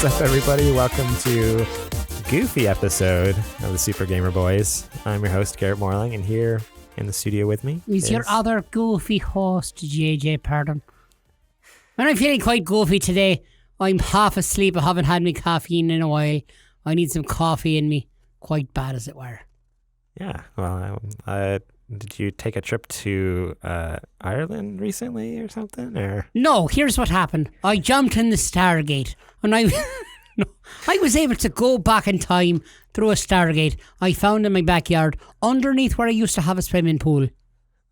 What's up, everybody? Welcome to Goofy episode of the Super Gamer Boys. I'm your host, Garrett Morling, and here in the studio with me is your other goofy host, JJ Pardon. When I'm feeling quite goofy today, I'm half asleep. I haven't had my caffeine in a while. I need some coffee in me, quite bad as it were. Yeah, well, did you take a trip to Ireland recently or something? Or No, here's what happened. I jumped in the Stargate, and I was able to go back in time through a Stargate I found in my backyard underneath where I used to have a swimming pool.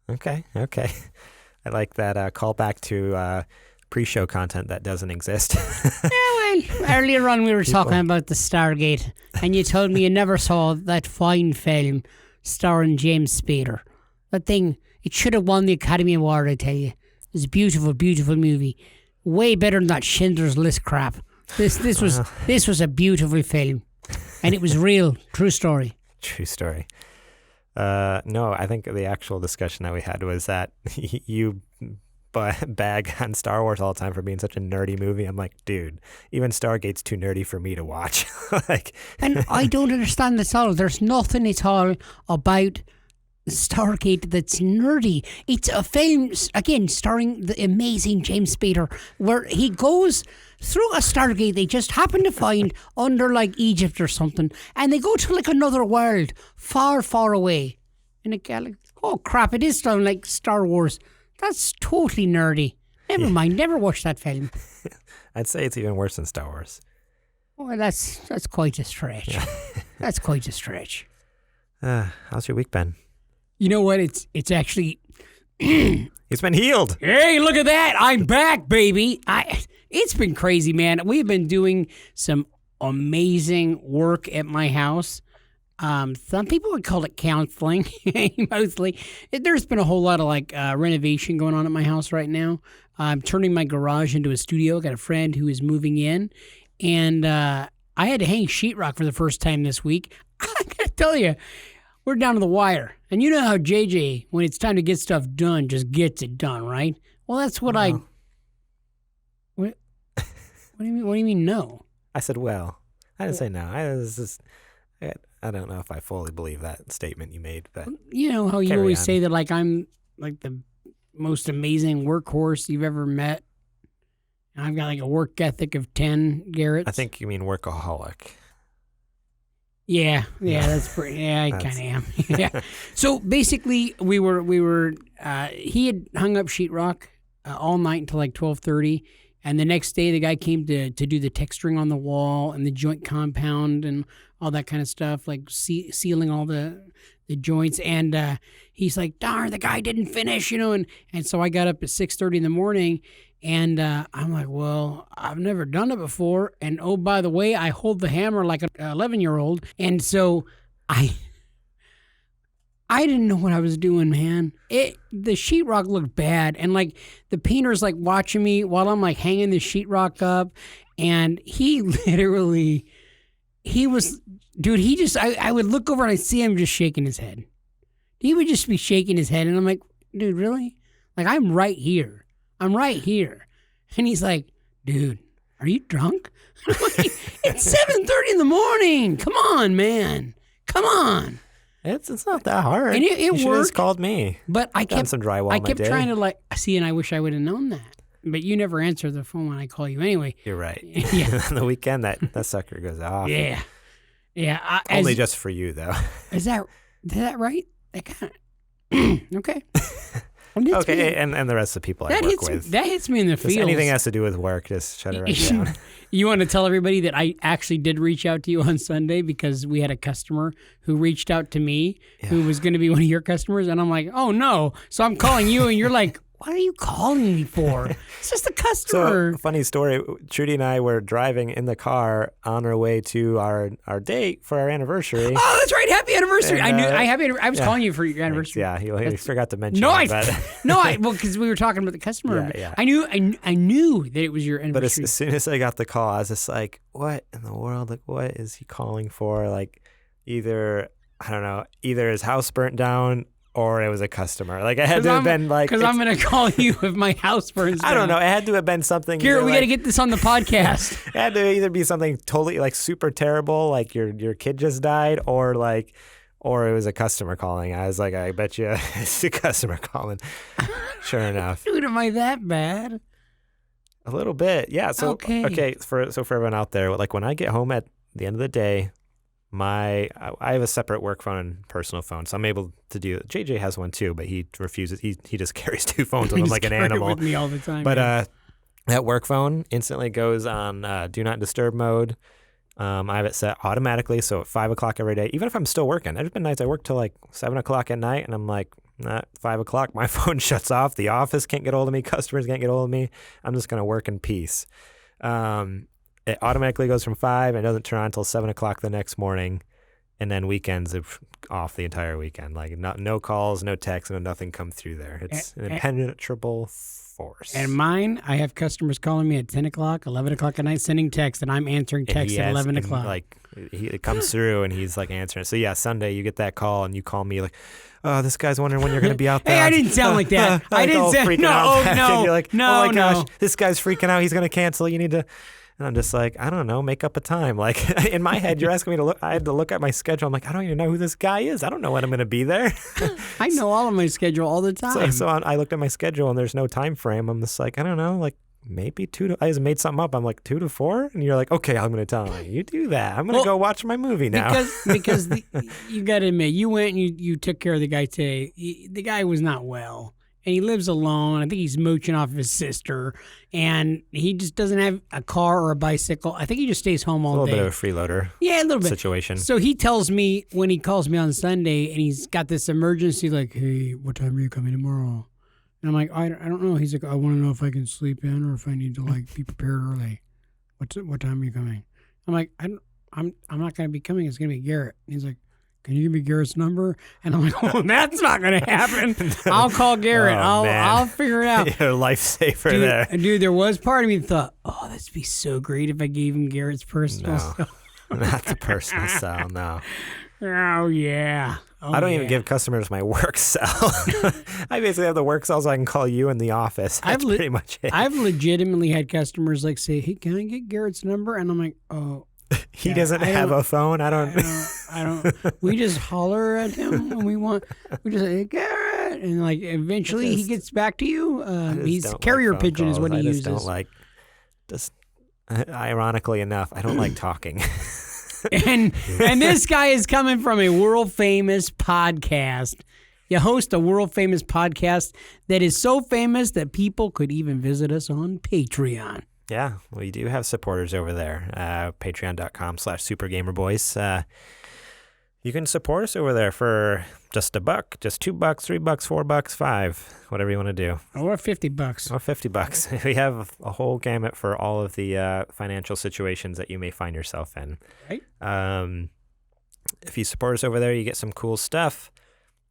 Okay. I like that callback to pre-show content that doesn't exist. Yeah, well, earlier on we were talking about the Stargate, and you told me you never saw that fine film starring James Spader. That thing, it should have won the Academy Award, I tell you. It was a beautiful, beautiful movie. Way better than that Schindler's List crap. This was a beautiful film, and it was real, true story. True story. No, I think the actual discussion that we had was that you bag on Star Wars all the time for being such a nerdy movie. I'm like, dude, even Stargate's too nerdy for me to watch. And I don't understand this at all. There's nothing at all about Stargate that's nerdy. It's a film, again, starring the amazing James Spader, where he goes through a Stargate they just happen to find under like Egypt or something, and they go to like another world far, far away in a galaxy. Oh crap, it is sound like Star Wars. That's totally nerdy. Never mind, never watched that film. I'd say it's even worse than Star Wars. Well, that's quite a stretch. That's quite a stretch. How's your week been? You know what? It's actually... It's been healed. Hey, look at that. I'm back, baby. It's been crazy, man. We've been doing some amazing work at my house. Some people would call it counseling, mostly. There's been a whole lot of renovation going on at my house right now. I'm turning my garage into a studio. Got a friend who is moving in, and I had to hang sheetrock for the first time this week. I gotta tell you, we're down to the wire. And you know how JJ, when it's time to get stuff done, just gets it done, right? Well, that's what No. What do you mean? What do you mean no? I said, well. I didn't say no. I don't know if I fully believe that statement you made, but you know how you always say that I'm like the most amazing workhorse you've ever met. And I've got like a work ethic of 10, Garrett. I think you mean workaholic. Yeah, that's pretty. Yeah, I kind of am. Yeah. So basically, we were. He had hung up sheetrock all night until like 12:30, and the next day the guy came to do the texturing on the wall and the joint compound and all that kind of stuff, like sealing all the joints. And he's like, "Darn, the guy didn't finish," and so I got up at 6:30 in the morning. And I'm like, well, I've never done it before. And oh, by the way, I hold the hammer like an 11-year-old. And so I didn't know what I was doing, man. The sheetrock looked bad. And like the painter's like watching me while I'm like hanging the sheetrock up. And he literally, I would look over and I'd see him just shaking his head. He would just be shaking his head. And I'm like, dude, really? Like, I'm right here. And he's like, dude, are you drunk? It's 7:30 in the morning. Come on, man. Come on. It's not that hard. And it you should have worked. just called me. But I kept some drywall. I kept trying to and I wish I would have known that. But you never answer the phone when I call you anyway. You're right. Yeah. On the weekend, that sucker goes off. Yeah. Yeah. Only just for you, though. Is that right? That kind of, okay. Okay, and the rest of the people I work with. That hits me in the feels. Anything has to do with work, just shut it right down. You want to tell everybody that I actually did reach out to you on Sunday because we had a customer who reached out to me who was going to be one of your customers, and I'm like, oh no. So I'm calling you, and you're like, what are you calling me for? It's just a customer. So, funny story. Trudy and I were driving in the car on our way to our date for our anniversary. Oh, that's right. Happy anniversary. And, I was calling you for your anniversary. Yeah, he forgot to mention because we were talking about the customer. Yeah. I knew that it was your anniversary. But as soon as I got the call, I was just like, what in the world? Like, what is he calling for? Like, either his house burnt down or it was a customer. Like, it had to have been like... Because I'm going to call you if my house burns down. I don't know. It had to have been something... Garrett, we got to get this on the podcast. It had to either be something totally, like, super terrible, like your kid just died, or it was a customer calling. I was like, I bet you it's a customer calling. Sure enough. Dude, am I that bad? A little bit, yeah. So, okay, for everyone out there, like, when I get home at the end of the day, I have a separate work phone and personal phone, so I'm able to do it. JJ has one too, but he refuses. He just carries 2 phones with him like an animal. It with me all the time. But that work phone instantly goes on do not disturb mode. I have it set automatically, so at 5 o'clock every day, even if I'm still working. There's been nights I work till like 7 o'clock at night, and I'm like, at 5 o'clock, my phone shuts off. The office can't get hold of me. Customers can't get hold of me. I'm just gonna work in peace. It automatically goes from 5 and doesn't turn on until 7 o'clock the next morning. And then weekends, it's off the entire weekend. Like, no calls, no texts, nothing come through there. It's an impenetrable force. And mine, I have customers calling me at 10 o'clock, 11 o'clock at night, sending texts, and I'm answering texts at 11 o'clock. Like, it comes through, and he's, like, answering. So, yeah, Sunday, you get that call, and you call me, like, oh, this guy's wondering when you're going to be out there. Hey, I didn't sound like that. I didn't sound... No, and you're like, oh, my gosh, this guy's freaking out. He's going to cancel. You need to... And I'm just like, I don't know, make up a time. Like, in my head, you're asking me to look. I had to look at my schedule. I'm like, I don't even know who this guy is. I don't know when I'm going to be there. I know all of my schedule all the time. So I looked at my schedule, and there's no time frame. I'm just like, I don't know, like maybe 2 to... I just made something up. I'm like, 2 to 4? And you're like, okay, I'm going to tell you. You do that. I'm going to go watch my movie now. Because you got to admit, you went and you took care of the guy today. The guy was not well. And he lives alone. I think he's mooching off of his sister. And he just doesn't have a car or a bicycle. I think he just stays home all day. A little bit of a freeloader situation. So he tells me when he calls me on Sunday and he's got this emergency, like, hey, what time are you coming tomorrow? And I'm like, I don't know. He's like, I want to know if I can sleep in or if I need to, like, be prepared early. What time are you coming? I'm like, I'm not going to be coming. It's going to be Garrett. And he's like, can you give me Garrett's number? And I'm like, oh, that's not going to happen. I'll call Garrett. I'll figure it out. You're a lifesaver there. Dude, there was part of me that thought, oh, this would be so great if I gave him Garrett's personal cell. Not the personal cell, no. Oh, yeah. I don't even give customers my work cell. I basically have the work cell so I can call you in the office. That's pretty much it. I've legitimately had customers like say, hey, can I get Garrett's number? And I'm like, oh. He doesn't have a phone. I don't. We just holler at him when we want. We just say, hey, Garrett, and like eventually he gets back to you. He's carrier pigeon is what he uses. Ironically enough, I don't like talking. and this guy is coming from a world famous podcast. You host a world famous podcast that is so famous that people could even visit us on Patreon. Yeah, we do have supporters over there. Patreon.com/SuperGamerBoys. You can support us over there for just $1, just $2, $3, $4, $5, whatever you want to do. Or $50. Or $50. We have a whole gamut for all of the financial situations that you may find yourself in. Right. If you support us over there, you get some cool stuff.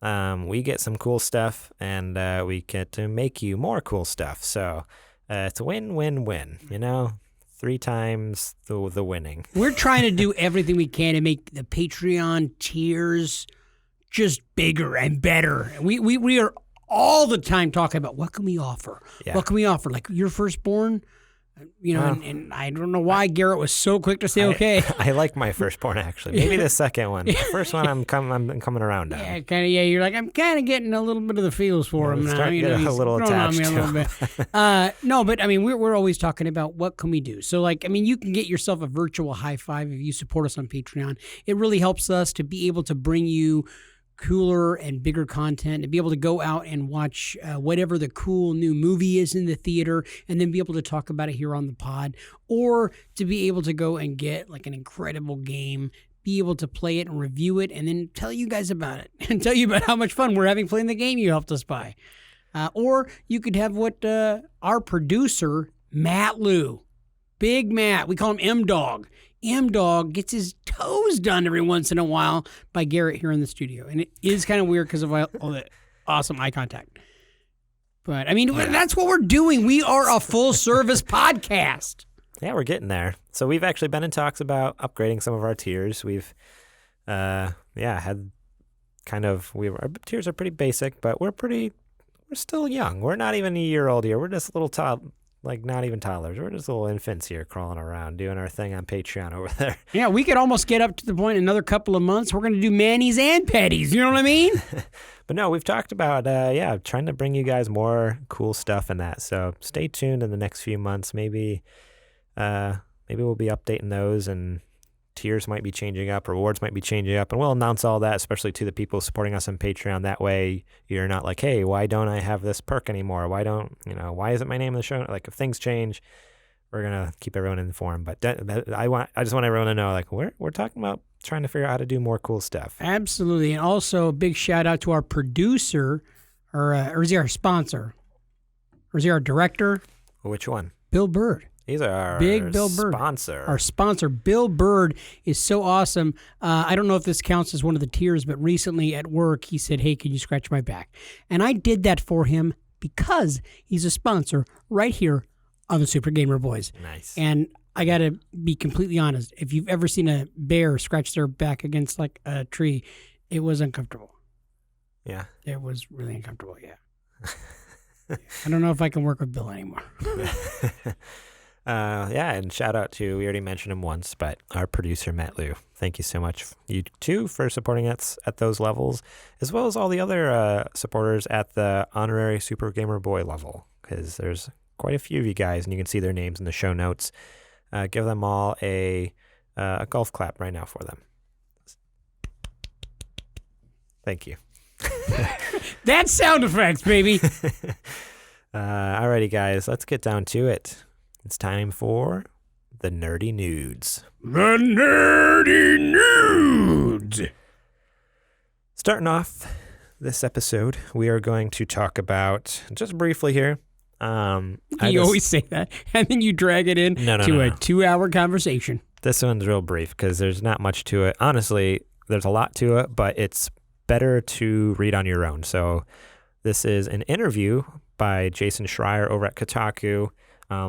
We get some cool stuff, and we get to make you more cool stuff. So... it's a win-win-win, 3 times the winning. We're trying to do everything we can to make the Patreon tiers just bigger and better. We are all the time talking about what can we offer? Yeah. What can we offer? Like your firstborn, and I don't know why Garrett was so quick to say okay. I like my firstborn actually. Maybe the second one. The first one I'm coming around on. Yeah, kind of. Yeah, you're like I'm kind of getting a little bit of the feels for him now. He's a little attached to him. No, but I mean we're always talking about what can we do. So like I mean you can get yourself a virtual high five if you support us on Patreon. It really helps us to be able to bring you cooler and bigger content, to be able to go out and watch whatever the cool new movie is in the theater and then be able to talk about it here on the pod, or to be able to go and get like an incredible game, be able to play it and review it and then tell you guys about it and tell you about how much fun we're having playing the game you helped us buy. Or you could have what our producer, Matt Lou, Big Matt, we call him M-Dog. M-Dog gets his toes done every once in a while by Garrett here in the studio. And it is kind of weird because of all the awesome eye contact. But, I mean, that's what we're doing. We are a full-service podcast. Yeah, we're getting there. So we've actually been in talks about upgrading some of our tiers. We've, had our tiers are pretty basic, but we're still young. We're not even a year old here. We're just little not even toddlers. We're just little infants here crawling around doing our thing on Patreon over there. Yeah, we could almost get up to the point in another couple of months we're going to do Mannies and Petties. You know what I mean? But no, we've talked about, trying to bring you guys more cool stuff in that. So stay tuned in the next few months. Maybe we'll be updating those, and tiers might be changing up, rewards might be changing up, and we'll announce all that, especially to the people supporting us on Patreon. That way you're not like, hey, why don't I have this perk anymore? Why isn't my name in the show? Like, if things change, we're going to keep everyone informed. But I just want everyone to know, like, we're talking about trying to figure out how to do more cool stuff. Absolutely. And also a big shout out to our producer, or is he our sponsor? Or is he our director? Which one? Bill Bird. He's our Big Bill Bird. sponsor. Our sponsor, Bill Bird, is so awesome. I don't know if this counts as one of the tiers, but recently at work, he said, hey, can you scratch my back? And I did that for him because he's a sponsor right here on the Super Gamer Boys. Nice. And I got to be completely honest. If you've ever seen a bear scratch their back against like a tree, it was uncomfortable. Yeah. It was really uncomfortable, yeah. I don't know if I can work with Bill anymore. And shout out to, we already mentioned him once, but our producer, Matt Liu. Thank you so much, you too, for supporting us at those levels, as well as all the other supporters at the honorary Super Gamer Boy level, because there's quite a few of you guys, and you can see their names in the show notes. Give them all a golf clap right now for them. Thank you. That's sound effects, baby. Alrighty, guys, let's get down to it. It's time for the Nerdy Nudes. The Nerdy Nudes. Starting off this episode, we are going to talk about, just briefly here. You always say that, and then you drag it in to a 2-hour conversation. This one's real brief because there's not much to it. Honestly, there's a lot to it, but it's better to read on your own. So this is an interview by Jason Schreier over at Kotaku.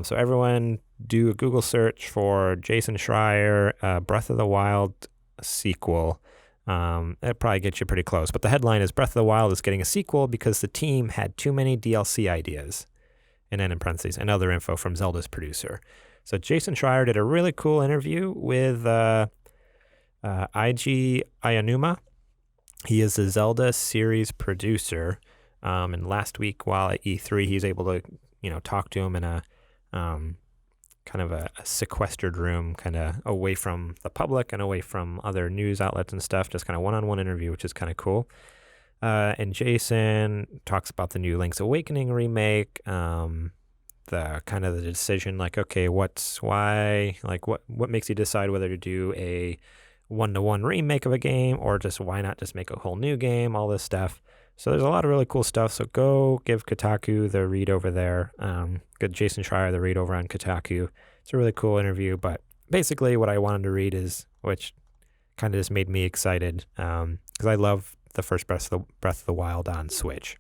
So everyone do a Google search for Jason Schreier, Breath of the Wild sequel. It'll probably get you pretty close. But the headline is Breath of the Wild is getting a sequel because the team had too many DLC ideas. And then in parentheses, and other info from Zelda's producer. So Jason Schreier did a really cool interview with Eiji Ayanuma. He is the Zelda series producer. And last week while at E3, he's able to, talk to him in a kind of a sequestered room, kind of away from the public and away from other news outlets and stuff, just kind of one-on-one interview, which is kind of cool. And Jason talks about the new Link's Awakening remake, the kind of the decision, like, okay, what makes you decide whether to do a one-to-one remake of a game or just why not just make a whole new game, all this stuff. So there's a lot of really cool stuff. So go give Kotaku the read over there. Good Jason Schreier the read over on Kotaku. It's a really cool interview. But basically what I wanted to read is, which kind of just made me excited, because I love the first Breath of the Wild on Switch.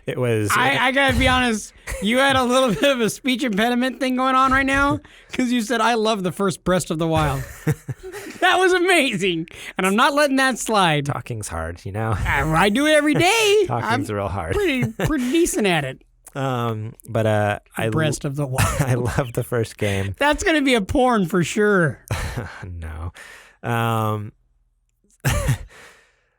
It was... I got to be honest, you had a little bit of a speech impediment thing going on right now because you said, I love the first Breath of the Wild. That was amazing. And I'm not letting that slide. Talking's hard, I do it every day. Talking's real hard. Pretty decent at it. But Breath of the Wild. I love the first game. That's going to be a porn for sure. No.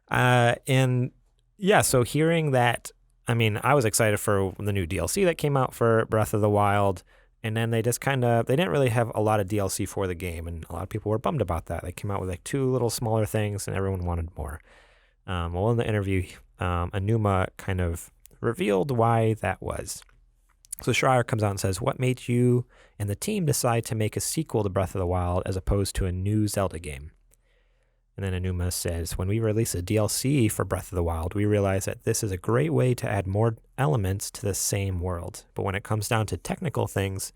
And yeah, so hearing that, I was excited for the new DLC that came out for Breath of the Wild, and then they just they didn't really have a lot of DLC for the game, and a lot of people were bummed about that. They came out with like 2 little smaller things, and everyone wanted more. Well, in the interview, Ayanuma kind of revealed why that was. So Schreier comes out and says, what made you and the team decide to make a sequel to Breath of the Wild as opposed to a new Zelda game? And then Ayanuma says, when we release a DLC for Breath of the Wild, we realize that this is a great way to add more elements to the same world. But when it comes down to technical things,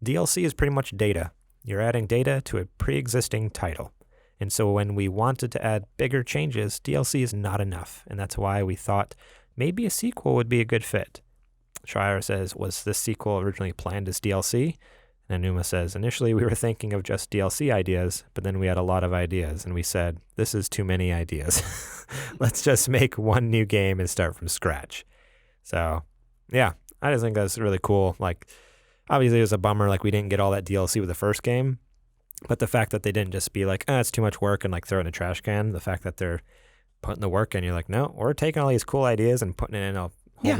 DLC is pretty much data. You're adding data to a pre-existing title. And so when we wanted to add bigger changes, DLC is not enough. And that's why we thought maybe a sequel would be a good fit. Schreier says, was this sequel originally planned as DLC? And Enuma says, initially we were thinking of just DLC ideas, but then we had a lot of ideas, and we said, this is too many ideas. Let's just make one new game and start from scratch. So, yeah, I just think that's really cool. Like, obviously it was a bummer, like we didn't get all that DLC with the first game, but the fact that they didn't just be like, it's too much work and like throw it in a trash can, the fact that they're putting the work in, you're like, no, we're taking all these cool ideas and putting it in a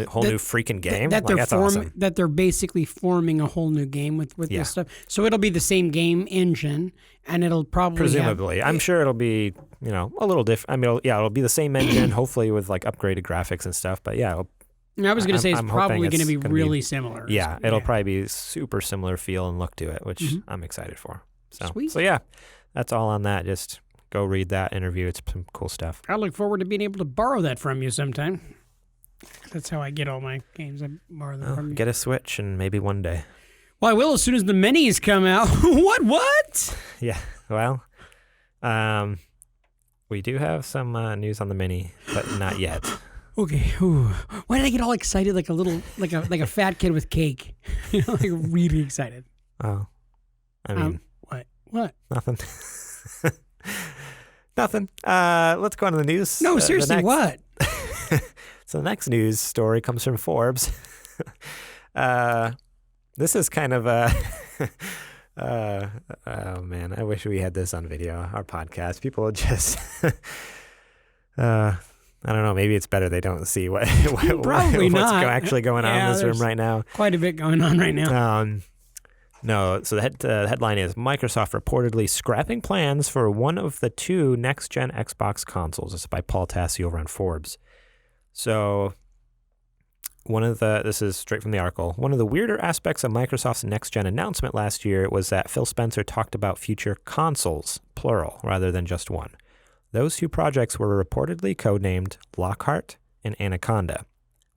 whole new freaking game. That's awesome. That they're basically forming a whole new game with this stuff. So it'll be the same game engine, and it'll probably presumably. I'm sure it'll be a little different. I mean, it'll be the same engine, hopefully with like upgraded graphics and stuff. But yeah, I was going to say it's probably going to be really similar. Yeah, it'll probably be super similar feel and look to it, which I'm excited for. So, Sweet. So yeah, that's all on that. Just go read that interview. It's some cool stuff. I look forward to being able to borrow that from you sometime. That's how I get all my games. I borrow them from you. Get a Switch and maybe one day. Well, I will as soon as the minis come out. What? Yeah, well, we do have some news on the mini, but not yet. Okay. Ooh. Why did I get all excited like a fat kid with cake? Like really excited. Oh, I mean, what? Nothing. Nothing. Let's go on to the news. No, seriously, what? So the next news story comes from Forbes. This is kind of a... oh, man. I wish we had this on video, our podcast. People would just... I don't know. Maybe it's better they don't see what's actually going on in this room right now. Quite a bit going on right now. No, so the headline is Microsoft reportedly scrapping plans for one of the two next-gen Xbox consoles. This is by Paul Tassi over on Forbes. So this is straight from the article. One of the weirder aspects of Microsoft's next-gen announcement last year was that Phil Spencer talked about future consoles, plural, rather than just one. Those two projects were reportedly codenamed Lockhart and Anaconda,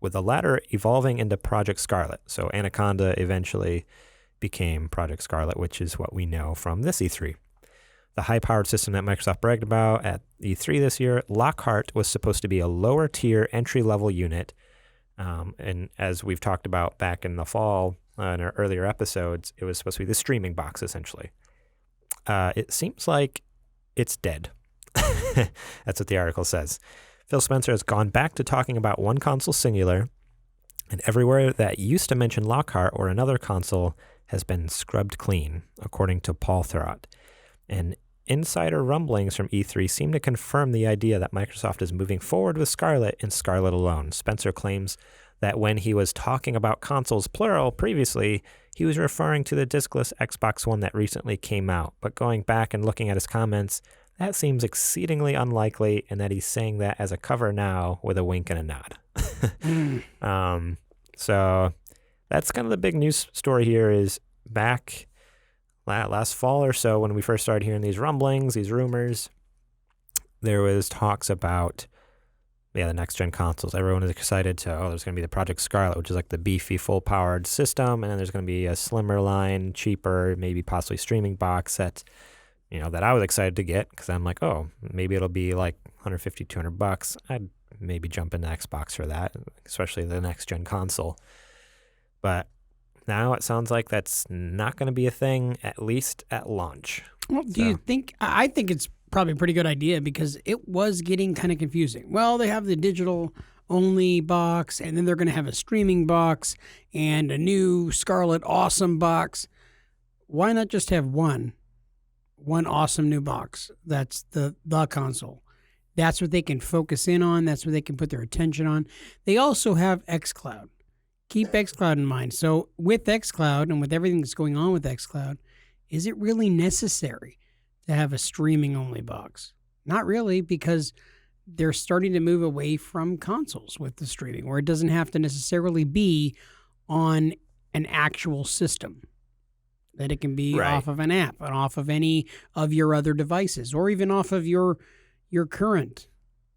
with the latter evolving into Project Scarlet. So Anaconda eventually became Project Scarlet, which is what we know from this E3. The high-powered system that Microsoft bragged about at E3 this year, Lockhart, was supposed to be a lower-tier entry-level unit. And as we've talked about back in the fall in our earlier episodes, it was supposed to be the streaming box, essentially. It seems like it's dead. That's what the article says. Phil Spencer has gone back to talking about one console singular, and everywhere that used to mention Lockhart or another console has been scrubbed clean, according to Paul Thurrott. And insider rumblings from E3 seem to confirm the idea that Microsoft is moving forward with Scarlet and Scarlet alone. Spencer claims that when he was talking about consoles plural previously, he was referring to the diskless Xbox One that recently came out. But going back and looking at his comments, that seems exceedingly unlikely, and that he's saying that as a cover now with a wink and a nod. So that's kind of the big news story here is back last fall or so when we first started hearing these rumblings, these rumors, there was talks about the next-gen consoles. Everyone is excited there's going to be the Project Scarlet, which is like the beefy, full-powered system, and then there's going to be a slimmer line, cheaper, maybe possibly streaming box that I was excited to get because I'm like, maybe it'll be like $150, $200. I'd maybe jump into Xbox for that, especially the next-gen console. But now it sounds like that's not going to be a thing, at least at launch. Well, do you think? I think it's probably a pretty good idea because it was getting kind of confusing. Well, they have the digital-only box, and then they're going to have a streaming box and a new Scarlet Awesome box. Why not just have one awesome new box? That's the console. That's what they can focus in on. That's what they can put their attention on. They also have xCloud. Keep xCloud in mind. So with xCloud and with everything that's going on with xCloud, is it really necessary to have a streaming-only box? Not really, because they're starting to move away from consoles with the streaming, where it doesn't have to necessarily be on an actual system. That it can be off of an app and off of any of your other devices, or even off of your current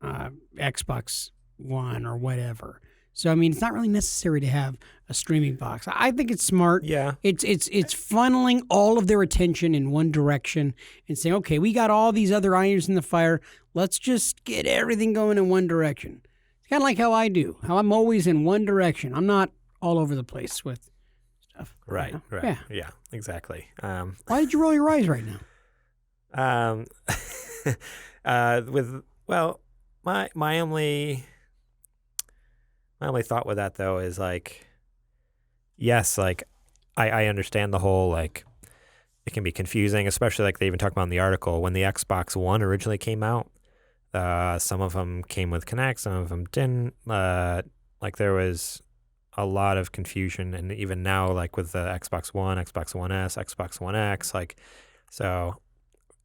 Xbox One or whatever. So, I mean, it's not really necessary to have a streaming box. I think it's smart. Yeah. It's funneling all of their attention in one direction and saying, okay, we got all these other irons in the fire. Let's just get everything going in one direction. It's kind of like how I do, how I'm always in one direction. I'm not all over the place with stuff. Right. Yeah, exactly. Why did you roll your eyes right now? My only thought with that though is like, yes, like I understand the whole like it can be confusing, especially like they even talk about in the article when the Xbox One originally came out. Some of them came with Kinect, some of them didn't. Like there was a lot of confusion, and even now, like with the Xbox One, Xbox One S, Xbox One X, like so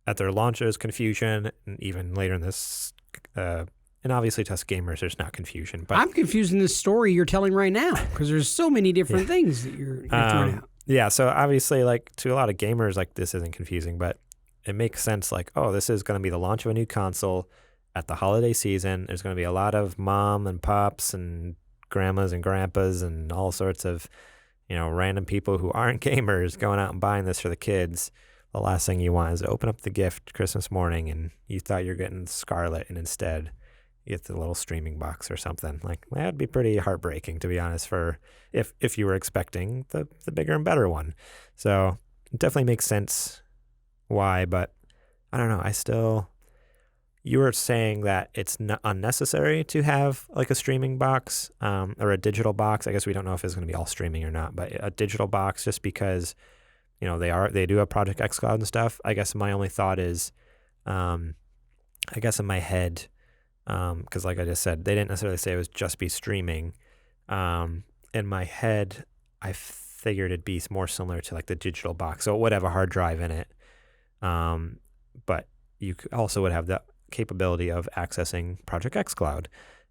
at their launch there's confusion, and even later in this, and obviously to us gamers, there's not confusion. But I'm confused in this story you're telling right now because there's so many different things that you're throwing out. Yeah, so obviously, like to a lot of gamers, like this isn't confusing, but it makes sense. Like, oh, this is going to be the launch of a new console at the holiday season. There's going to be a lot of mom and pops and grandmas and grandpas and all sorts of, random people who aren't gamers going out and buying this for the kids. The last thing you want is to open up the gift Christmas morning and you thought you're getting Scarlet and instead you get the little streaming box or something. Like that'd be pretty heartbreaking, to be honest, for if you were expecting the bigger and better one. So it definitely makes sense why, but I don't know. You were saying that it's not unnecessary to have like a streaming box or a digital box. I guess we don't know if it's going to be all streaming or not, but a digital box just because, they do have Project xCloud and stuff. I guess my only thought is, I guess in my head, because like I just said, they didn't necessarily say it was just be streaming. In my head, I figured it'd be more similar to like the digital box. So it would have a hard drive in it. But you also would have the capability of accessing Project xCloud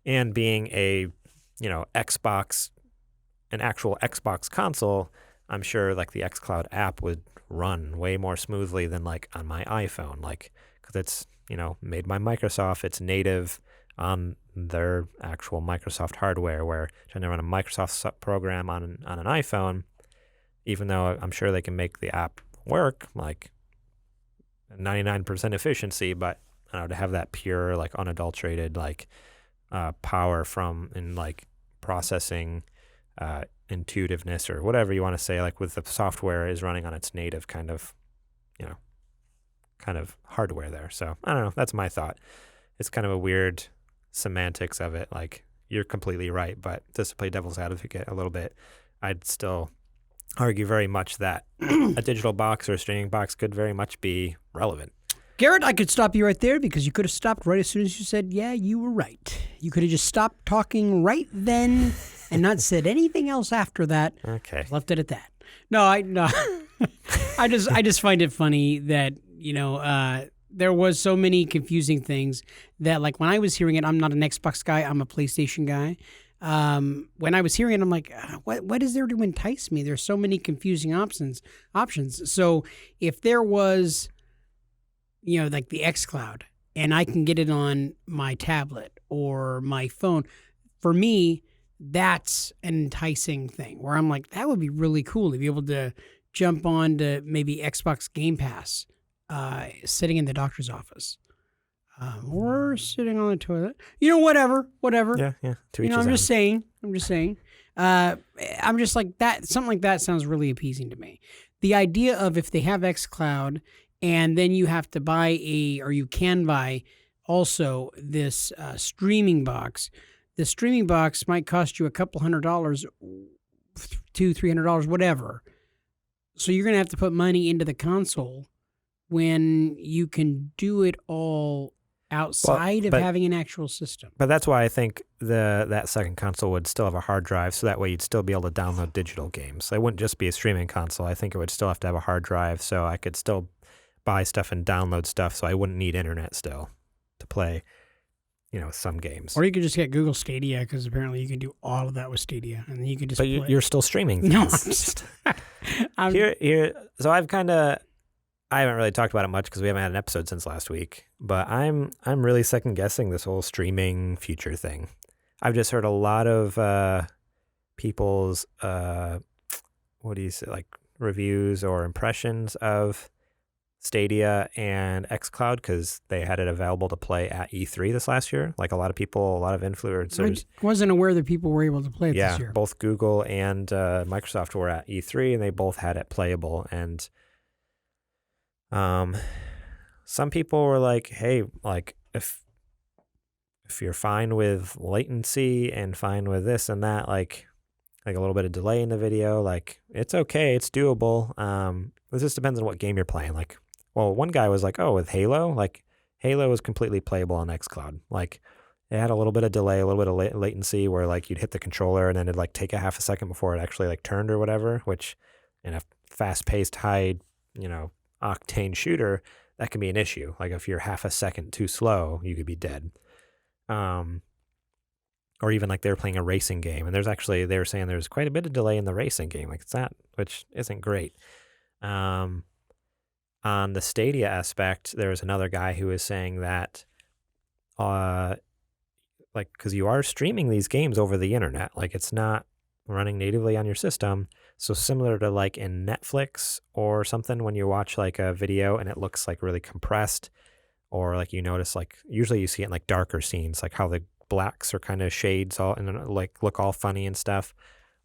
and being a, Xbox, an actual Xbox console. I'm sure like the xCloud app would run way more smoothly than like on my iPhone, like, cause it's, made by Microsoft. It's native on their actual Microsoft hardware, where trying to run a Microsoft program on an iPhone, even though I'm sure they can make the app work like 99% efficiency, but to have that pure, like unadulterated, like power from and like processing intuitiveness or whatever you want to say, like with the software is running on its native kind of hardware there. So I don't know. That's my thought. It's kind of a weird semantics of it. Like you're completely right, but just to play devil's advocate a little bit, I'd still argue very much that a digital box or a streaming box could very much be relevant. Garrett, I could stop you right there because you could have stopped right as soon as you said, yeah, you were right. You could have just stopped talking right then and not said anything else after that. Okay. Left it at that. No. I just find it funny that, there was so many confusing things that like when I was hearing it, I'm not an Xbox guy, I'm a PlayStation guy. When I was hearing it, I'm like, what is there to entice me? There's so many confusing options. So if there was, like the xCloud, and I can get it on my tablet or my phone, for me, that's an enticing thing where I'm like, that would be really cool to be able to jump on to maybe Xbox Game Pass, sitting in the doctor's office. Or sitting on the toilet. Whatever. Yeah. To each his I'm own. just saying. I'm just like that. Something like that sounds really appeasing to me. The idea of if they have xCloud and then you have to buy you can buy also this streaming box. The streaming box might cost you a couple $100, $200-$300, whatever. So you're going to have to put money into the console when you can do it all outside of having an actual system. But that's why I think that second console would still have a hard drive, so that way you'd still be able to download digital games. It wouldn't just be a streaming console. I think it would still have to have a hard drive, so I could still buy stuff and download stuff, so I wouldn't need internet still to play, some games. Or you could just get Google Stadia, because apparently you can do all of that with Stadia, and then you can just But play. you're still streaming things. No, I'm Here. So I haven't really talked about it much because we haven't had an episode since last week, but I'm really second guessing this whole streaming future thing. I've just heard a lot of people's reviews or impressions of Stadia and xCloud because they had it available to play at E3 this last year. Like a lot of people, a lot of influencers. I wasn't aware that people were able to play it this year. Both Google and Microsoft were at E3 and they both had it playable. And some people were like, hey, like if you're fine with latency and fine with this and that, like a little bit of delay in the video, like it's okay, it's doable. This just depends on what game you're playing. Like, well, one guy was like, oh, with Halo, like Halo was completely playable on xCloud. Like it had a little bit of delay, a little bit of latency where like you'd hit the controller and then it'd like take a half a second before it actually like turned or whatever, which in a fast-paced, high, octane shooter, that can be an issue. Like if you're half a second too slow, you could be dead. Or even like they're playing a racing game and they were saying there's quite a bit of delay in the racing game. Like it's that, which isn't great. On the Stadia aspect, there was another guy who was saying that, like, because you are streaming these games over the internet, like it's not running natively on your system. So similar to like in Netflix or something, when you watch like a video and it looks like really compressed, or like you notice like usually you see it in like darker scenes, like how the blacks are kind of shades all and like look all funny and stuff.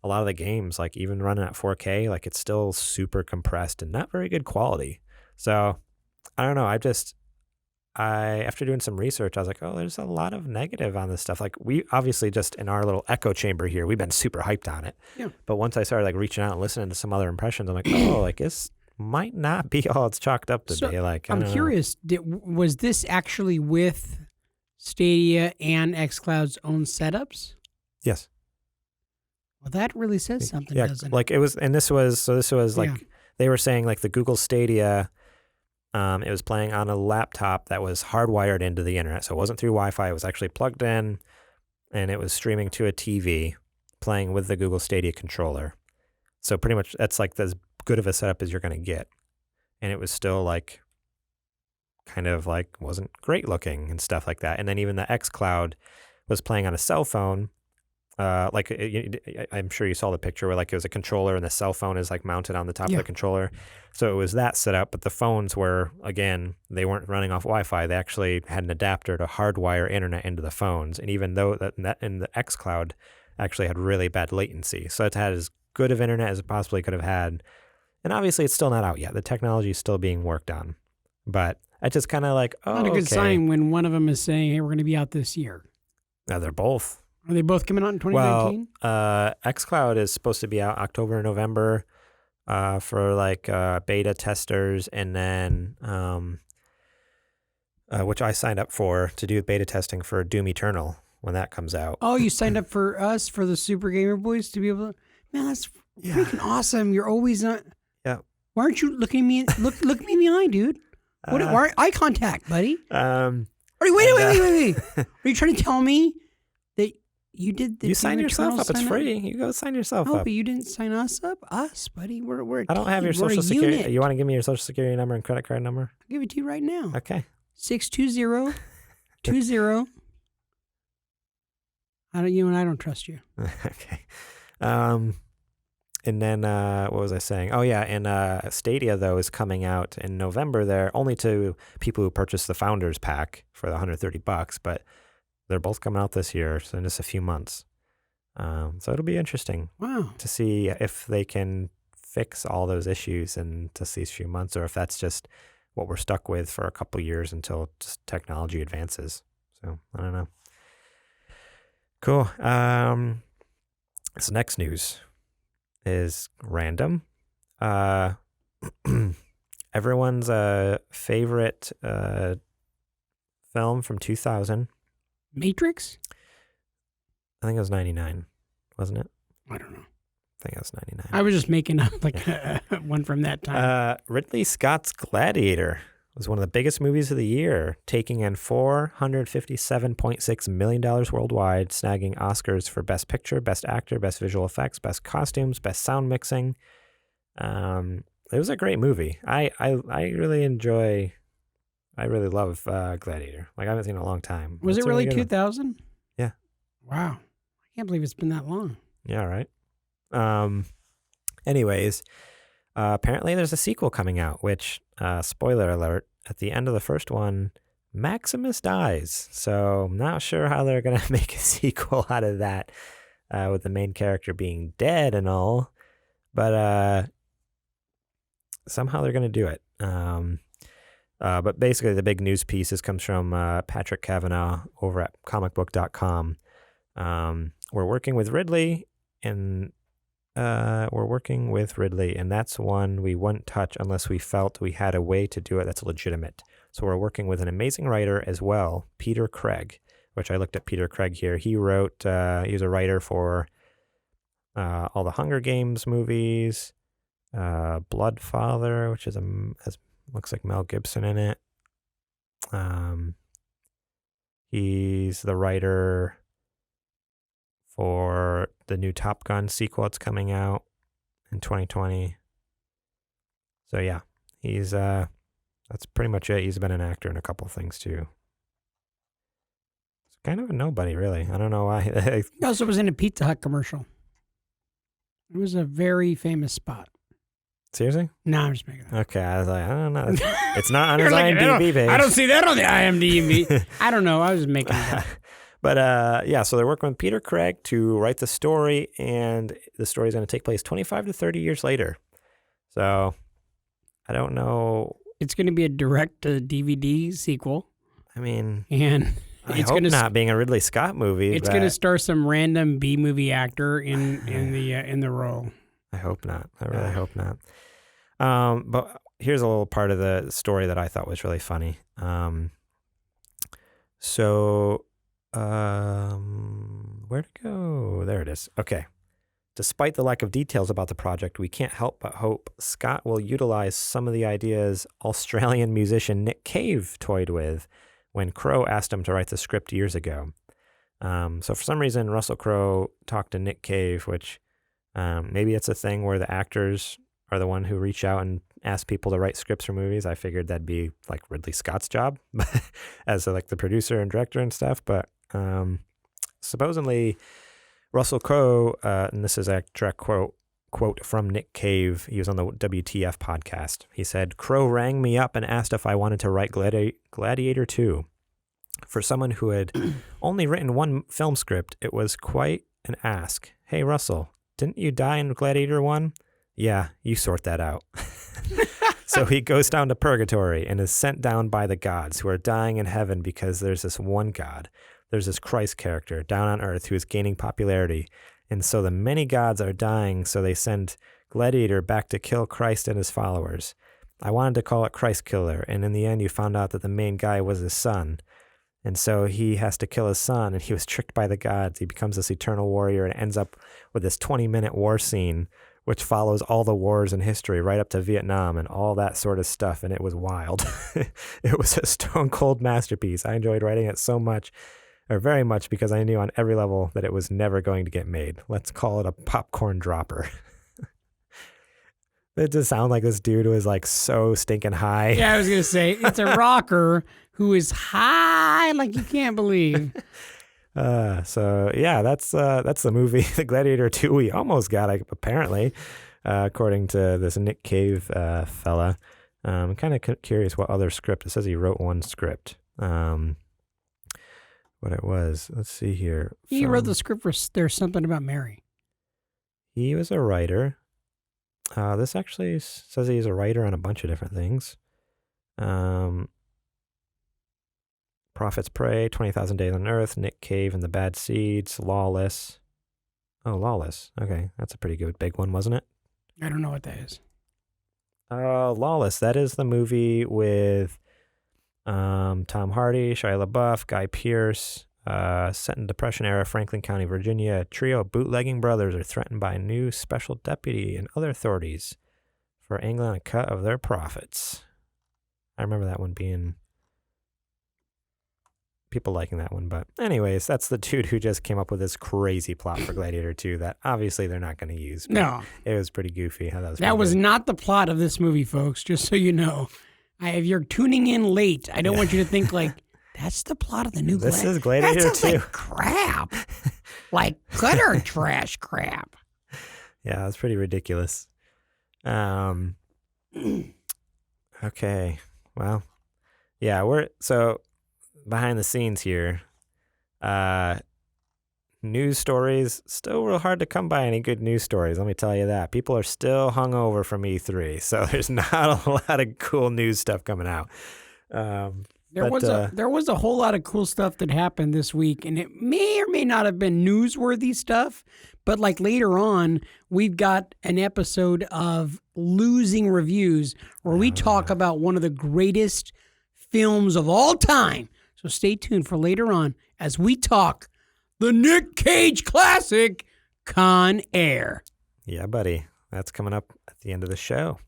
A lot of the games, like even running at 4K, like it's still super compressed and not very good quality. So I don't know. After doing some research, I was like, oh, there's a lot of negative on this stuff. Like we obviously just in our little echo chamber here, we've been super hyped on it. Yeah. But once I started like reaching out and listening to some other impressions, I'm like, oh, like this might not be all it's chalked up to be. Like I'm curious, was this actually with Stadia and xCloud's own setups? Yes. Well, that really says something, doesn't it? Like it was, and this was like they were saying like the Google Stadia. It was playing on a laptop that was hardwired into the internet. So it wasn't through Wi-Fi. It was actually plugged in and it was streaming to a TV playing with the Google Stadia controller. So pretty much that's like as good of a setup as you're going to get. And it was still like kind of like wasn't great looking and stuff like that. And then even the xCloud was playing on a cell phone. I'm sure you saw the picture where like it was a controller and the cell phone is like mounted on the top of the controller. So it was that setup, but the phones were, again, they weren't running off Wi-Fi. They actually had an adapter to hardwire internet into the phones. And even though that in the xCloud actually had really bad latency. So it had as good of internet as it possibly could have had. And obviously it's still not out yet. The technology is still being worked on. But I just kind of like, oh, not a good sign when one of them is saying, hey, we're going to be out this year. Now they're both. Are they both coming out in 2019? Well, xCloud is supposed to be out October and November for like beta testers, and then which I signed up for to do beta testing for Doom Eternal when that comes out. Oh, you signed up for us for the Super Gamer Boys to be able to? Man, that's freaking awesome! You're always not. Yeah. Why aren't you looking at me? Look me in the eye, dude. Why eye contact, buddy? Wait. Are you trying to tell me that you did the? You sign yourself up. It's free. You go sign yourself up. Oh, but you didn't sign us up. Us, buddy. We're. I don't have your social security. Unit. You want to give me your social security number and credit card number? I'll give it to you right now. Okay. 620-20. I don't trust you. Okay. And then what was I saying? Oh yeah, and Stadia though is coming out in November. There only to people who purchase the Founders Pack for the $130, but they're both coming out this year, so in just a few months. So it'll be interesting. Wow. To see if they can fix all those issues in just these few months, or if that's just what we're stuck with for a couple years until just technology advances. So I don't know. Cool. This next news is random. Everyone's favorite film from 2000. Matrix? I think it was 99, wasn't it? I don't know. I think it was 99. I was just making up like one from that time. Ridley Scott's Gladiator was one of the biggest movies of the year, taking in $457.6 million worldwide, snagging Oscars for Best Picture, Best Actor, Best Visual Effects, Best Costumes, Best Sound Mixing. It was a great movie. I really love Gladiator. Like, I haven't seen it in a long time. Was it really 2000? Yeah. Wow. I can't believe it's been that long. Yeah, right. Anyways, Apparently, there's a sequel coming out, which, spoiler alert, at the end of the first one, Maximus dies. So I'm not sure how they're going to make a sequel out of that with the main character being dead and all. But somehow they're going to do it. But basically, the big news piece comes from Patrick Cavanaugh over at comicbook.com. We're working with Ridley, and that's one we wouldn't touch unless we felt we had a way to do it that's legitimate. So we're working with an amazing writer as well, Peter Craig, which I looked at Peter Craig here. He wrote, he was a writer for all the Hunger Games movies, Bloodfather, which looks like Mel Gibson in it. He's the writer for the new Top Gun sequel that's coming out in 2020. So yeah, he's that's pretty much it. He's been an actor in a couple of things too. It's kind of a nobody, really. I don't know why. He also was in a Pizza Hut commercial. It was a very famous spot. Seriously? No, I'm just making that. Okay, I was like, I don't know. It's not on his IMDb page. I don't see that on the IMDb. I don't know. I was just making it up. But yeah, so they're working with Peter Craig to write the story, and the story is going to take place 25 to 30 years later. So I don't know. It's going to be a direct-to-DVD sequel. I mean, and I hope not being a Ridley Scott movie. It's going to star some random B-movie actor in the role. I hope not. I really hope not. But here's a little part of the story that I thought was really funny. Where'd it go? There it is. Okay. Despite the lack of details about the project, we can't help but hope Scott will utilize some of the ideas Australian musician Nick Cave toyed with when Crowe asked him to write the script years ago. So for some reason, Russell Crowe talked to Nick Cave, which maybe it's a thing where the actors are the one who reach out and ask people to write scripts for movies. I figured that'd be like Ridley Scott's job as like the producer and director and stuff. But supposedly Russell Crowe, and this is a direct quote from Nick Cave. He was on the WTF podcast. He said, "Crowe rang me up and asked if I wanted to write Gladiator 2. For someone who had only written one film script, it was quite an ask. Hey, Russell, didn't you die in Gladiator 1? Yeah, you sort that out." So he goes down to purgatory and is sent down by the gods who are dying in heaven because there's this one God. There's this Christ character down on earth who is gaining popularity. And so the many gods are dying, so they send Gladiator back to kill Christ and his followers. I wanted to call it Christ Killer, and in the end you found out that the main guy was his son. And so he has to kill his son, and he was tricked by the gods. He becomes this eternal warrior and ends up with this 20-minute war scene, which follows all the wars in history right up to Vietnam and all that sort of stuff. And it was wild. It was a stone cold masterpiece. I enjoyed writing it so much, or very much, because I knew on every level that it was never going to get made. Let's call it a popcorn dropper. It just sounded like this dude was like so stinking high. Yeah, I was going to say, it's a rocker who is high like you can't believe. So yeah, that's the movie, The Gladiator 2. We almost got it, apparently, according to this Nick Cave fella. I'm kind of curious what other script. It says he wrote one script. What it was. Let's see here. He wrote the script for There's Something About Mary. He was a writer. This actually says he's a writer on a bunch of different things. Prophets Prey, 20,000 Days on Earth, Nick Cave and the Bad Seeds, Lawless. Oh, Lawless. Okay, that's a pretty good big one, wasn't it? I don't know what that is. Lawless. That is the movie with Tom Hardy, Shia LaBeouf, Guy Pearce. Set in Depression era, Franklin County, Virginia. A trio of bootlegging brothers are threatened by a new special deputy and other authorities for angling a cut of their profits. I remember that one being... people liking that one. But anyways, that's the dude who just came up with this crazy plot for Gladiator 2 that obviously they're not going to use. No. It was pretty goofy. How that was not the plot of this movie, folks, just so you know. If you're tuning in late, I don't want you to think like, that's the plot of the new Gladiator. This is Gladiator 2. That sounds like crap. Like gutter trash crap. Yeah, it's pretty ridiculous. Um, okay. Well, yeah, we're so behind the scenes here. News stories, still real hard to come by any good news stories. Let me tell you that. People are still hungover from E3, so there's not a lot of cool news stuff coming out. There was a whole lot of cool stuff that happened this week, and it may or may not have been newsworthy stuff, but like later on, we've got an episode of LIUsing Reviews where we talk about one of the greatest films of all time. So stay tuned for later on as we talk the Nick Cage classic, Con Air. Yeah, buddy. That's coming up at the end of the show.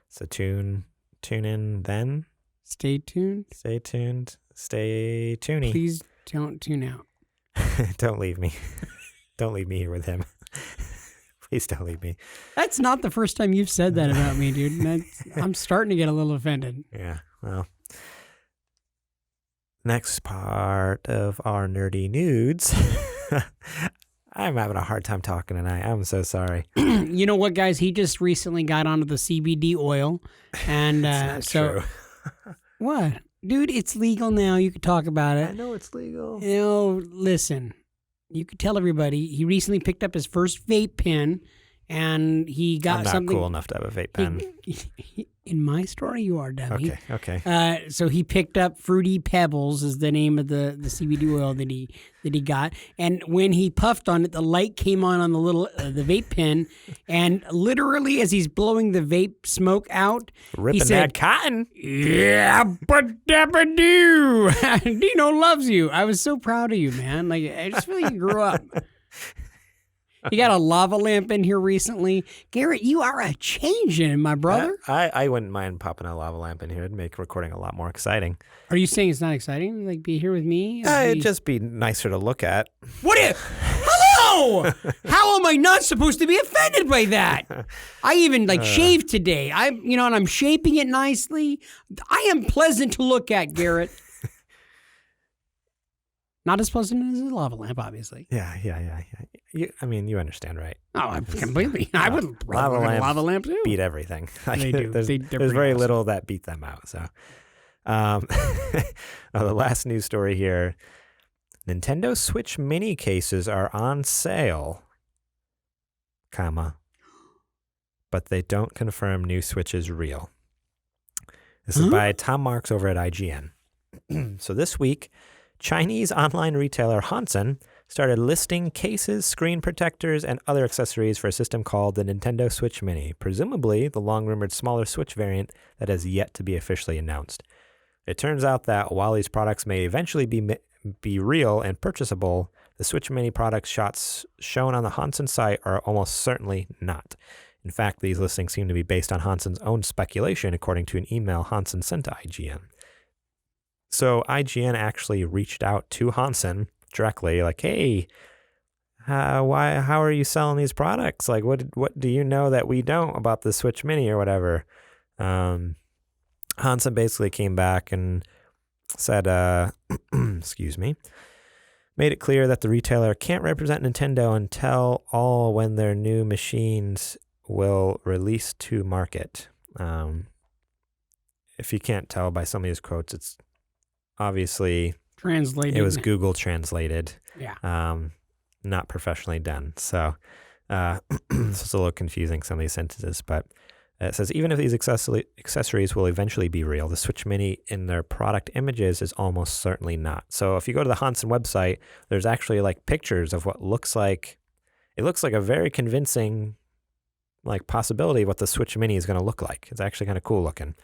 So tune in then. Stay tuned. Stay tuned. Stay tuny. Please don't tune out. Don't leave me. Don't leave me here with him. Please don't leave me. That's not the first time you've said that about me, dude. I'm starting to get a little offended. Yeah, well. Next part of our nerdy nudes. I'm having a hard time talking tonight. I'm so sorry. You know what, guys? He just recently got onto the CBD oil. And true. What? Dude, it's legal now. You can talk about it. I know it's legal. You know, listen. You could tell everybody he recently picked up his first vape pen, and he got I'm not something cool enough to have a vape pen. In my story, you are, dummy. Okay. So he picked up Fruity Pebbles, is the name of the CBD oil that he got, and when he puffed on it, the light came on the little the vape pen, and literally as he's blowing the vape smoke out, Ripping he said, that cotton. "Yeah, but dabba doo, Dino loves you." I was so proud of you, man. Like I just feel like you grew up. You got a lava lamp in here recently. Garrett, you are a changing, my brother. I wouldn't mind popping a lava lamp in here. It'd make recording a lot more exciting. Are you saying it's not exciting? Like, be here with me? It'd just be nicer to look at. Hello! How am I not supposed to be offended by that? I even, shaved today. And I'm shaping it nicely. I am pleasant to look at, Garrett. Not as pleasant as a lava lamp, obviously. Yeah. You understand, right? Oh, completely. I would lava lamp too. Beat everything. They do. There's very little that beat them out. So, the last news story here: Nintendo Switch Mini cases are on sale, but they don't confirm new Switch is real. This is by Tom Marks over at IGN. So this week, Chinese online retailer Hansen started listing cases, screen protectors, and other accessories for a system called the Nintendo Switch Mini, presumably the long-rumored smaller Switch variant that has yet to be officially announced. It turns out that while these products may eventually be real and purchasable, the Switch Mini product shots shown on the Hansen site are almost certainly not. In fact, these listings seem to be based on Hansen's own speculation, according to an email Hansen sent to IGN. So IGN actually reached out to Hansen directly, like, "Hey, how are you selling these products? Like, what do you know that we don't about the Switch Mini or whatever?" Hansen basically came back and said, excuse me, made it clear that the retailer can't represent Nintendo until when their new machines will release to market. If you can't tell by some of these quotes, it's obviously translated. It was Google translated. Yeah. Not professionally done. So it's a little confusing, some of these sentences, but it says, even if these accessories will eventually be real, the Switch Mini in their product images is almost certainly not. So if you go to the Hansen website, there's actually pictures of what looks like a very convincing possibility of what the Switch Mini is going to look like. It's actually kind of cool looking.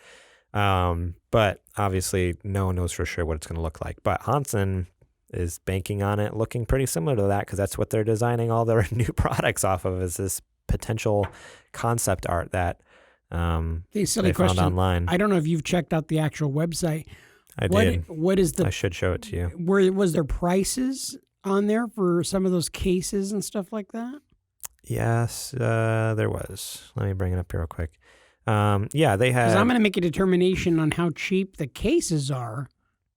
But obviously no one knows for sure what it's going to look like. But Hansen is banking on it looking pretty similar to that because that's what they're designing all their new products off of, is this potential concept art that they found online. I don't know if you've checked out the actual website. I did. What is I should show it to you. Was there prices on there for some of those cases and stuff like that? Yes, there was. Let me bring it up here real quick. They had. Because I'm going to make a determination on how cheap the cases are.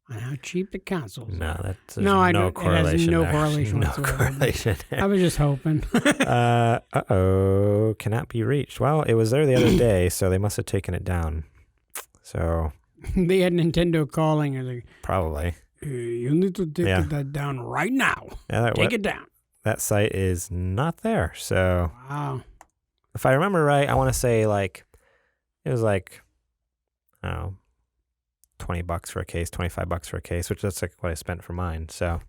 on how cheap the consoles are. No, that's no correlation. It has no there. correlation No whatsoever. correlation. I was just hoping. Cannot be reached. Well, it was there the other day, so they must have taken it down. So they had Nintendo calling and like, probably. hey, you need to take that down right now. Yeah, take it down. That site is not there. So wow. If I remember right, I want to say like it was like I don't know, $20 for a case, $25 for a case, which that's like what I spent for mine. So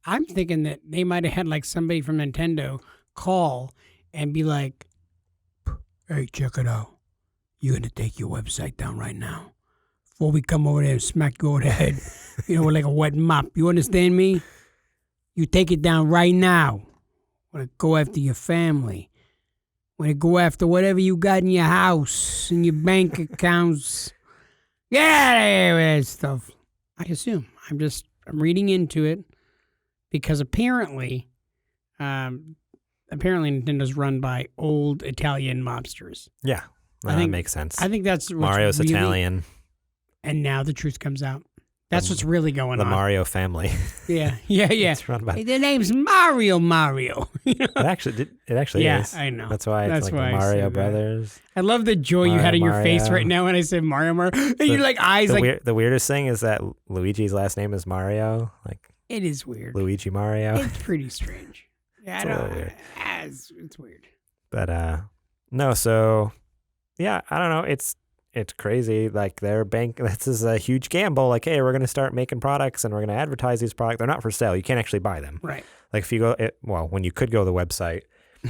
I'm thinking that they might have had like somebody from Nintendo call and be like, "Hey, check it out. You're gonna take your website down right now before we come over there and smack you over the head, with like a wet mop. You understand me? You take it down right now. Want to go after your family. Want to go after whatever you got in your house, in your bank accounts. Yeah, stuff." I assume. I'm reading into it because apparently Nintendo's run by old Italian mobsters. Yeah, that makes sense. I think that's what's Mario's really, Italian. And now the truth comes out. That's what's really going on. The Mario family. Yeah. It's run by. Hey, their name's Mario. It actually is. I know. That's why it's like the Mario Brothers. I love the joy you had in your face right now when I said Mario. And you're like eyes like. The weirdest thing is that Luigi's last name is Mario. Like it is weird. Luigi Mario. It's pretty strange. Yeah, it's I know. Really weird. It's weird. But no. So yeah, I don't know. It's crazy. Like their bank, this is a huge gamble. Like, hey, we're going to start making products and we're going to advertise these products. They're not for sale. You can't actually buy them. Right. Like if you go, when you could go to the website.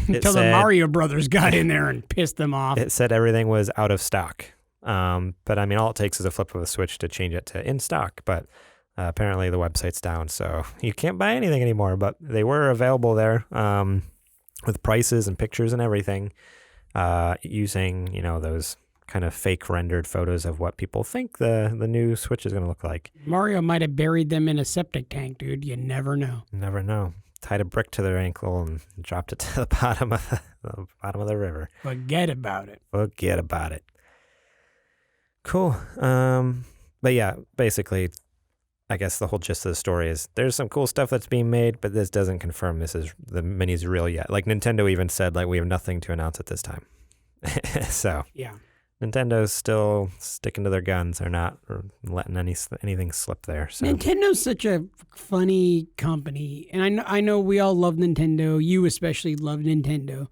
Until the Mario Brothers got in there and pissed them off. It said everything was out of stock. But I mean, all it takes is a flip of a switch to change it to in stock. But apparently the website's down, so you can't buy anything anymore. But they were available there with prices and pictures and everything using, those kind of fake rendered photos of what people think the new Switch is going to look like. Mario might have buried them in a septic tank, dude. You never know. Never know. Tied a brick to their ankle and dropped it to the bottom of the river. Forget about it. Cool. But yeah, basically, I guess the whole gist of the story is there's some cool stuff that's being made, but this doesn't confirm the mini's real yet. Like Nintendo even said, like we have nothing to announce at this time. So yeah. Nintendo's still sticking to their guns. They're not letting anything slip there. So. Nintendo's such a funny company, and I know we all love Nintendo. You especially love Nintendo.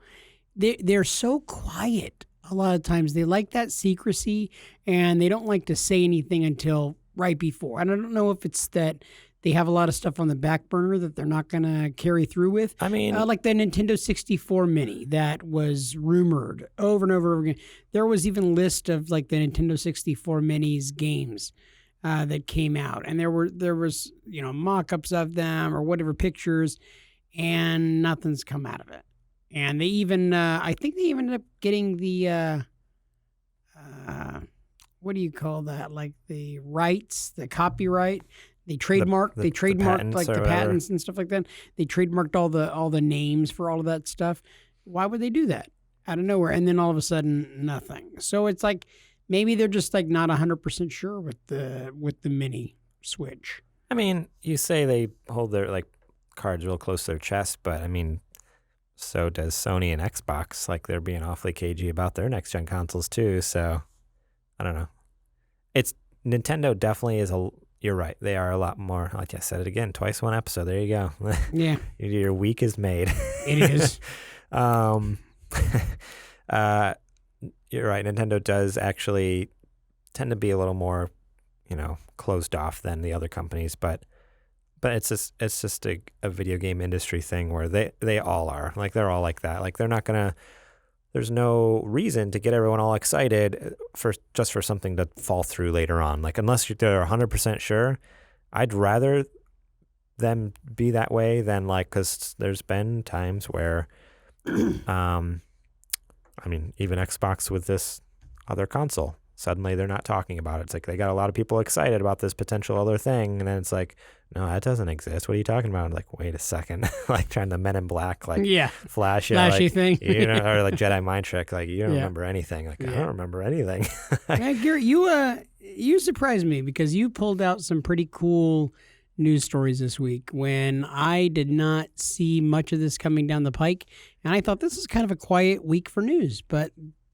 They're so quiet a lot of times. They like that secrecy, and they don't like to say anything until right before. And I don't know if it's that they have a lot of stuff on the back burner that they're not going to carry through with. I mean, like the Nintendo 64 Mini that was rumored over and over again. There was even a list of like the Nintendo 64 Mini's games that came out, and there was mock-ups of them or whatever pictures, and nothing's come out of it. And they even I think they even ended up getting the what do you call that? Like the rights, the copyright. They trademarked like the patents and stuff like that. They trademarked all the names for all of that stuff. Why would they do that out of nowhere? And then all of a sudden, nothing. So it's like maybe they're just like not 100% sure with the mini Switch. I mean, you say they hold their like cards real close to their chest, but I mean, so does Sony and Xbox. Like they're being awfully cagey about their next gen consoles too. So I don't know. Nintendo definitely is You're right. They are a lot more. Like I said it again, twice one episode. There you go. Yeah. Your week is made. It is. You're right. Nintendo does actually tend to be a little more, closed off than the other companies, but it's just a video game industry thing where they all are. Like they're all like that. Like they're not gonna. There's no reason to get everyone all excited for something to fall through later on. Like unless they're 100% sure, I'd rather them be that way than because there's been times where, even Xbox with this other console, suddenly they're not talking about it. It's like they got a lot of people excited about this potential other thing, and then it's like, no, that doesn't exist. What are you talking about? I'm like, wait a second. Like trying to Men in Black, flash, flashy thing. Or like Jedi mind trick. Like you don't remember anything. Like I don't remember anything. Yeah, Gary, you you surprised me because you pulled out some pretty cool news stories this week when I did not see much of this coming down the pike. And I thought this is kind of a quiet week for news, but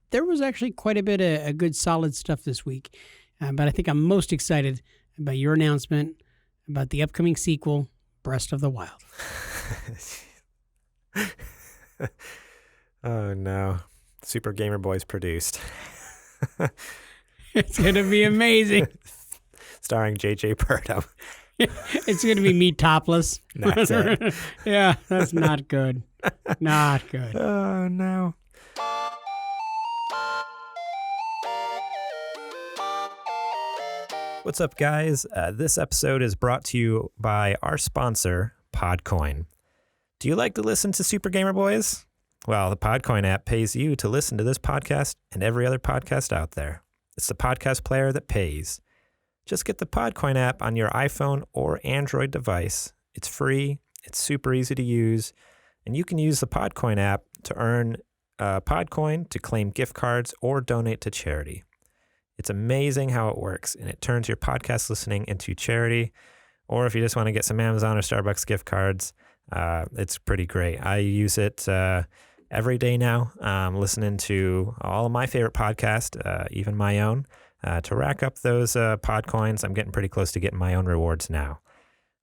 there was actually quite a bit of good solid stuff this week. But I think I'm most excited about your announcement about the upcoming sequel, Breath of the Wild. Oh, no. Super Gamer Boys produced. It's going to be amazing. Starring J.J. Purdom. It's going to be me topless. That's it. Yeah, that's not good. Not good. Oh, no. What's up, guys? This episode is brought to you by our sponsor, Podcoin. Do you like to listen to Super Gamer Boys? Well, the Podcoin app pays you to listen to this podcast and every other podcast out there. It's the podcast player that pays. Just get the Podcoin app on your iPhone or Android device. It's free, it's super easy to use, and you can use the Podcoin app to earn Podcoin to claim gift cards or donate to charity. It's amazing how it works, and it turns your podcast listening into charity. Or if you just want to get some Amazon or Starbucks gift cards, it's pretty great. I use it every day now, listening to all of my favorite podcasts, even my own, to rack up those pod coins. I'm getting pretty close to getting my own rewards now.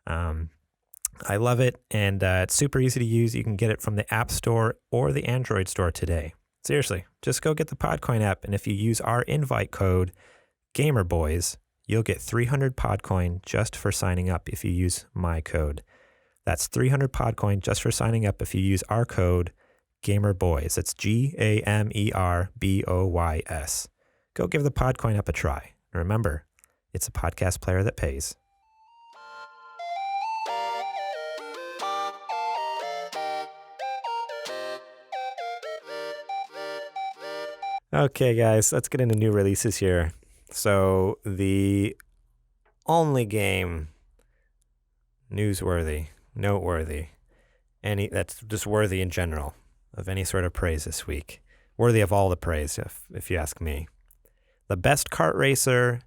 I love it, and it's super easy to use. You can get it from the App Store or the Android Store today. Seriously, just go get the Podcoin app, and if you use our invite code, GamerBoys, you'll get 300 Podcoin just for signing up if you use my code. That's 300 Podcoin just for signing up if you use our code, GamerBoys. It's GAMERBOYS. Go give the Podcoin app a try. And remember, it's a podcast player that pays. Okay, guys, let's get into new releases here. So the only game newsworthy, noteworthy, that's just worthy in general of any sort of praise this week, worthy of all the praise, if you ask me. The best kart racer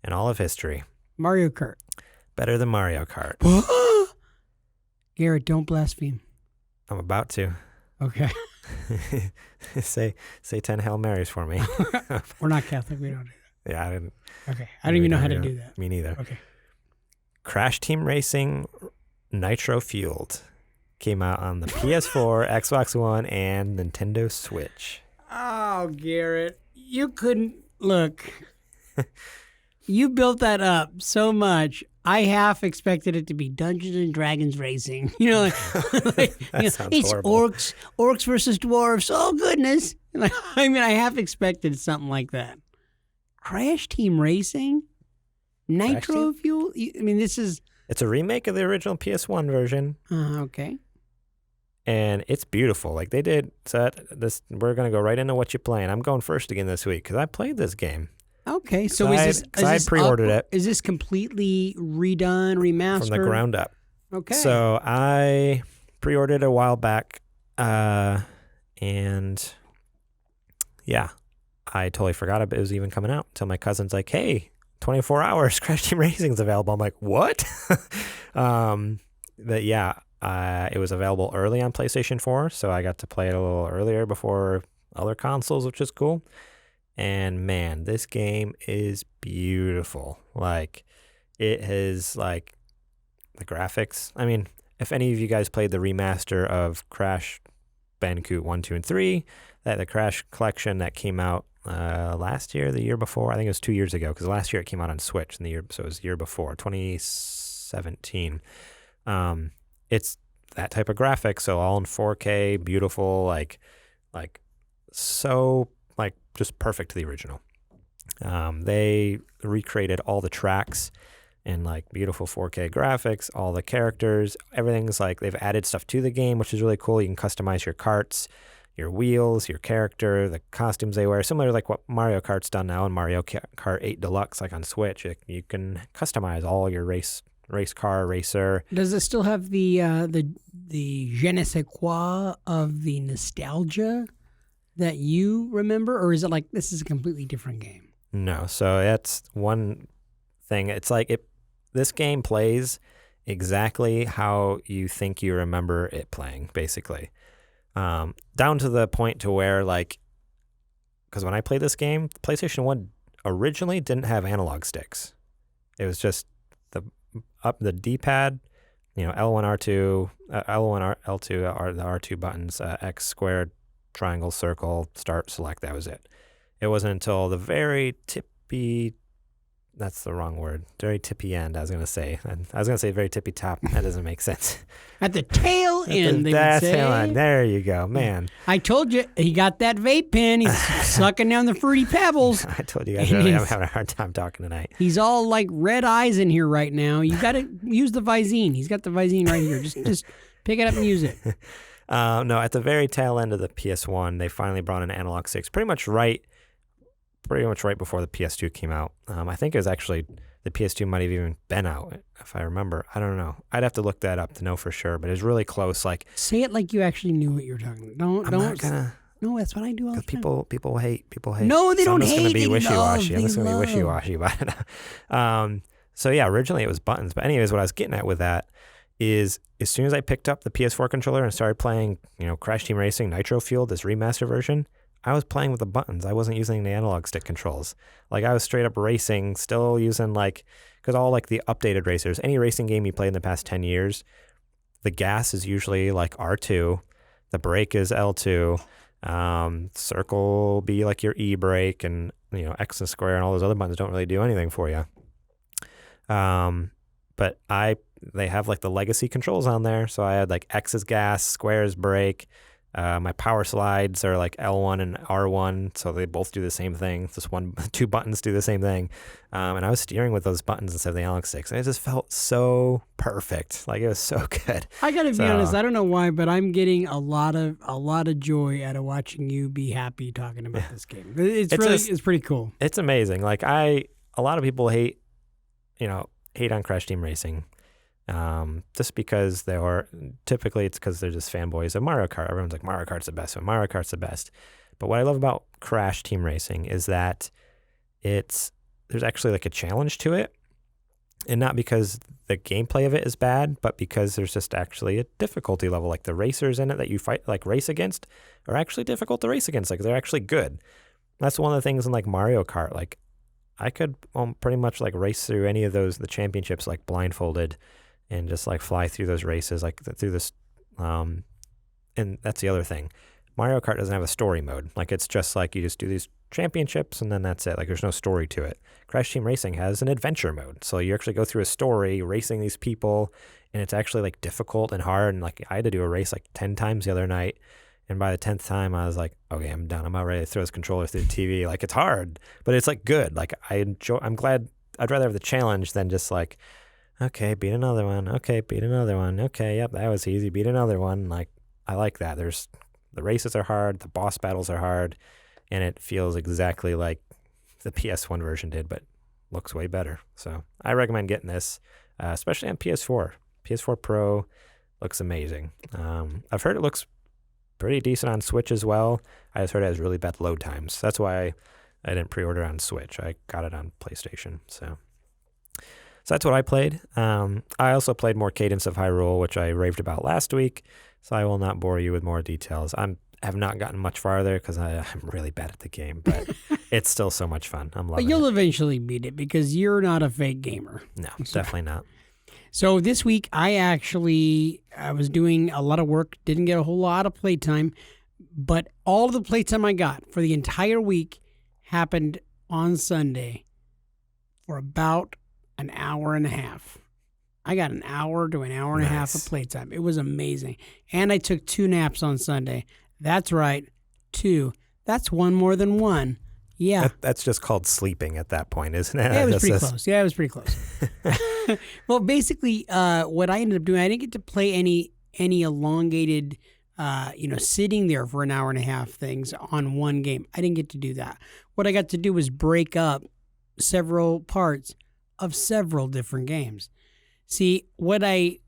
in all of history. Mario Kart. Better than Mario Kart. Garrett, don't blaspheme. I'm about to. Okay. say 10 Hail Marys for me. We're not Catholic. We don't do that. Yeah, I didn't. Okay. I don't even know how to do that. Me neither. Okay. Crash Team Racing Nitro Fueled came out on the PS4, Xbox One, and Nintendo Switch. Oh, Garrett, you couldn't look. You built that up so much. I half expected it to be Dungeons and Dragons racing. You know, Sounds it's horrible. orcs versus dwarves. Oh goodness! I half expected something like that. Crash Team Racing, Nitro Fuel. This is. It's a remake of the original PS1 version. Okay. And it's beautiful. Like they did. So we're gonna go right into what you're playing. I'm going first again this week because I played this game. Okay, so I pre-ordered it. Is this completely redone, remastered? From the ground up. Okay. So I pre-ordered it a while back, and yeah, I totally forgot it was even coming out until my cousin's like, hey, 24 hours, Crash Team Racing's available. I'm like, what? But yeah, it was available early on PlayStation 4, so I got to play it a little earlier before other consoles, which is cool. And man, this game is beautiful. Like, it has, like, the graphics. I mean, if any of you guys played the remaster of Crash Bandicoot 1, 2, and 3, the Crash collection that came out last year, the year before, I think it was 2 years ago, because last year it came out on Switch, so it was the year before, 2017. It's that type of graphics, so all in 4K, beautiful, like so, like, just perfect to the original. They recreated all the tracks in, like, beautiful 4K graphics, all the characters, everything's like, they've added stuff to the game, which is really cool. You can customize your carts, your wheels, your character, the costumes they wear, similar to like what Mario Kart's done now in Mario Kart 8 Deluxe, like on Switch. You can customize all your race car, racer. Does it still have the je ne sais quoi of the nostalgia that you remember, or is it like this is a completely different game? No. So that's one thing. It's like this game plays exactly how you think you remember it playing, basically. Down to the point to where, like, because when I played this game, PlayStation 1 originally didn't have analog sticks. It was just the D-pad, L1, R2, L1, L2 are the R2 buttons, X, squared, triangle, circle, start, select. That was it. It wasn't until the very tippy, that's the wrong word, very tippy end, I was going to say. I was going to say very tippy top. That doesn't make sense. At the tail end, they would say. Tail end. There you go, man. I told you, he got that vape pen. He's sucking down the Fruity Pebbles. I told you guys earlier, I'm having a hard time talking tonight. He's all like red eyes in here right now. You got to use the Visine. He's got the Visine right here. Just pick it up and use it. No, at the very tail end of the PS1, they finally brought in analog sticks. Pretty much right before the PS2 came out. I think it was actually, the PS2 might have even been out, if I remember. I don't know. I'd have to look that up to know for sure, but it was really close. Like, say it like you actually knew what you were talking about. I'm not gonna. No, that's what I do all the time. People hate. No, they don't hate. I'm just gonna be wishy-washy. I'm just gonna be wishy-washy about it. So yeah, originally it was buttons, but anyways, what I was getting at with that is, as soon as I picked up the PS4 controller and started playing, Crash Team Racing Nitro Fuel, this remaster version, I was playing with the buttons. I wasn't using the analog stick controls. Like, I was straight up racing, still using, like, because all, like, the updated racers, any racing game you play in the past 10 years, the gas is usually, like, R2, the brake is L2, circle will be, like, your E brake, and, X and square and all those other buttons don't really do anything for you. But they have, like, the legacy controls on there, so I had, like, X is gas, square is brake. My power slides are like L1 and R1, so they both do the same thing. Two buttons do the same thing. And I was steering with those buttons instead of the analog sticks. And it just felt so perfect. Like, it was so good. I gotta be honest, I don't know why, but I'm getting a lot of joy out of watching you be happy talking about this game. It's pretty cool. It's amazing. Like, a lot of people hate on Crash Team Racing. Just because typically it's because they're just fanboys of Mario Kart. Everyone's like, Mario Kart's the best, but Mario Kart's the best. But what I love about Crash Team Racing is that there's actually like a challenge to it, and not because the gameplay of it is bad, but because there's just actually a difficulty level. Like, the racers in it that you race against are actually difficult to race against. Like, they're actually good. That's one of the things in like Mario Kart. Like, I could pretty much like race through any of the championships like blindfolded, and just like fly through those races, like through this. And that's the other thing. Mario Kart doesn't have a story mode. Like, it's just like you just do these championships and then that's it. Like, there's no story to it. Crash Team Racing has an adventure mode. So you actually go through a story racing these people, and it's actually like difficult and hard. And like, I had to do a race like 10 times the other night. And by the 10th time, I was like, okay, I'm done. I'm about ready to throw this controller through the TV. Like, it's hard, but it's like good. Like, I'm glad. I'd rather have the challenge than just like, okay, beat another one. Okay, beat another one. Okay, yep, that was easy. Beat another one. Like, I like that. The races are hard, the boss battles are hard, and it feels exactly like the PS1 version did, but looks way better. So I recommend getting this, especially on PS4. PS4 Pro looks amazing. I've heard it looks pretty decent on Switch as well. I just heard it has really bad load times. That's why I didn't pre-order on Switch. I got it on PlayStation. So that's what I played. I also played more Cadence of Hyrule, which I raved about last week, so I will not bore you with more details. I have not gotten much farther because I'm really bad at the game, but it's still so much fun. I'm loving it. But you'll eventually beat it because you're not a fake gamer. No, definitely not. So this week, I was doing a lot of work, didn't get a whole lot of playtime, but all of the playtime I got for the entire week happened on Sunday for about an hour and a half. I got an hour to an hour and a half of playtime. It was amazing. And I took 2 naps on Sunday. That's right, 2. That's one more than one. Yeah. That's just called sleeping at that point, isn't it? Yeah, it was pretty close. Yeah, it was pretty close. Well, basically, what I ended up doing, I didn't get to play any elongated, sitting there for an hour and a half things on one game. I didn't get to do that. What I got to do was break up several parts of several different games. See, what I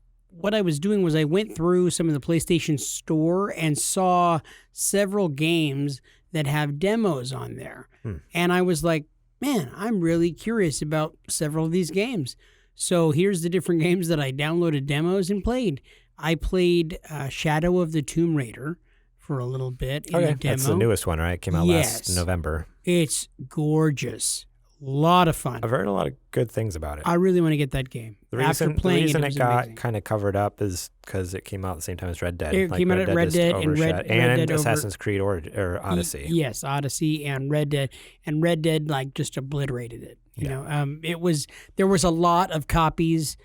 was doing was I went through some of the PlayStation Store and saw several games that have demos on there. And I was like, man, I'm really curious about several of these games. So here's the different games that I downloaded demos and played. I played Shadow of the Tomb Raider for a little bit in the demo. That's the newest one, right? It came out last November. It's gorgeous. A lot of fun. I've heard a lot of good things about it. I really want to get that game. The reason it got kind of covered up is because it came out at the same time as Red Dead. It came out at Red Dead and Assassin's Creed or Odyssey. Yes, Odyssey and Red Dead. And Red Dead just obliterated it. You know, there was a lot of copies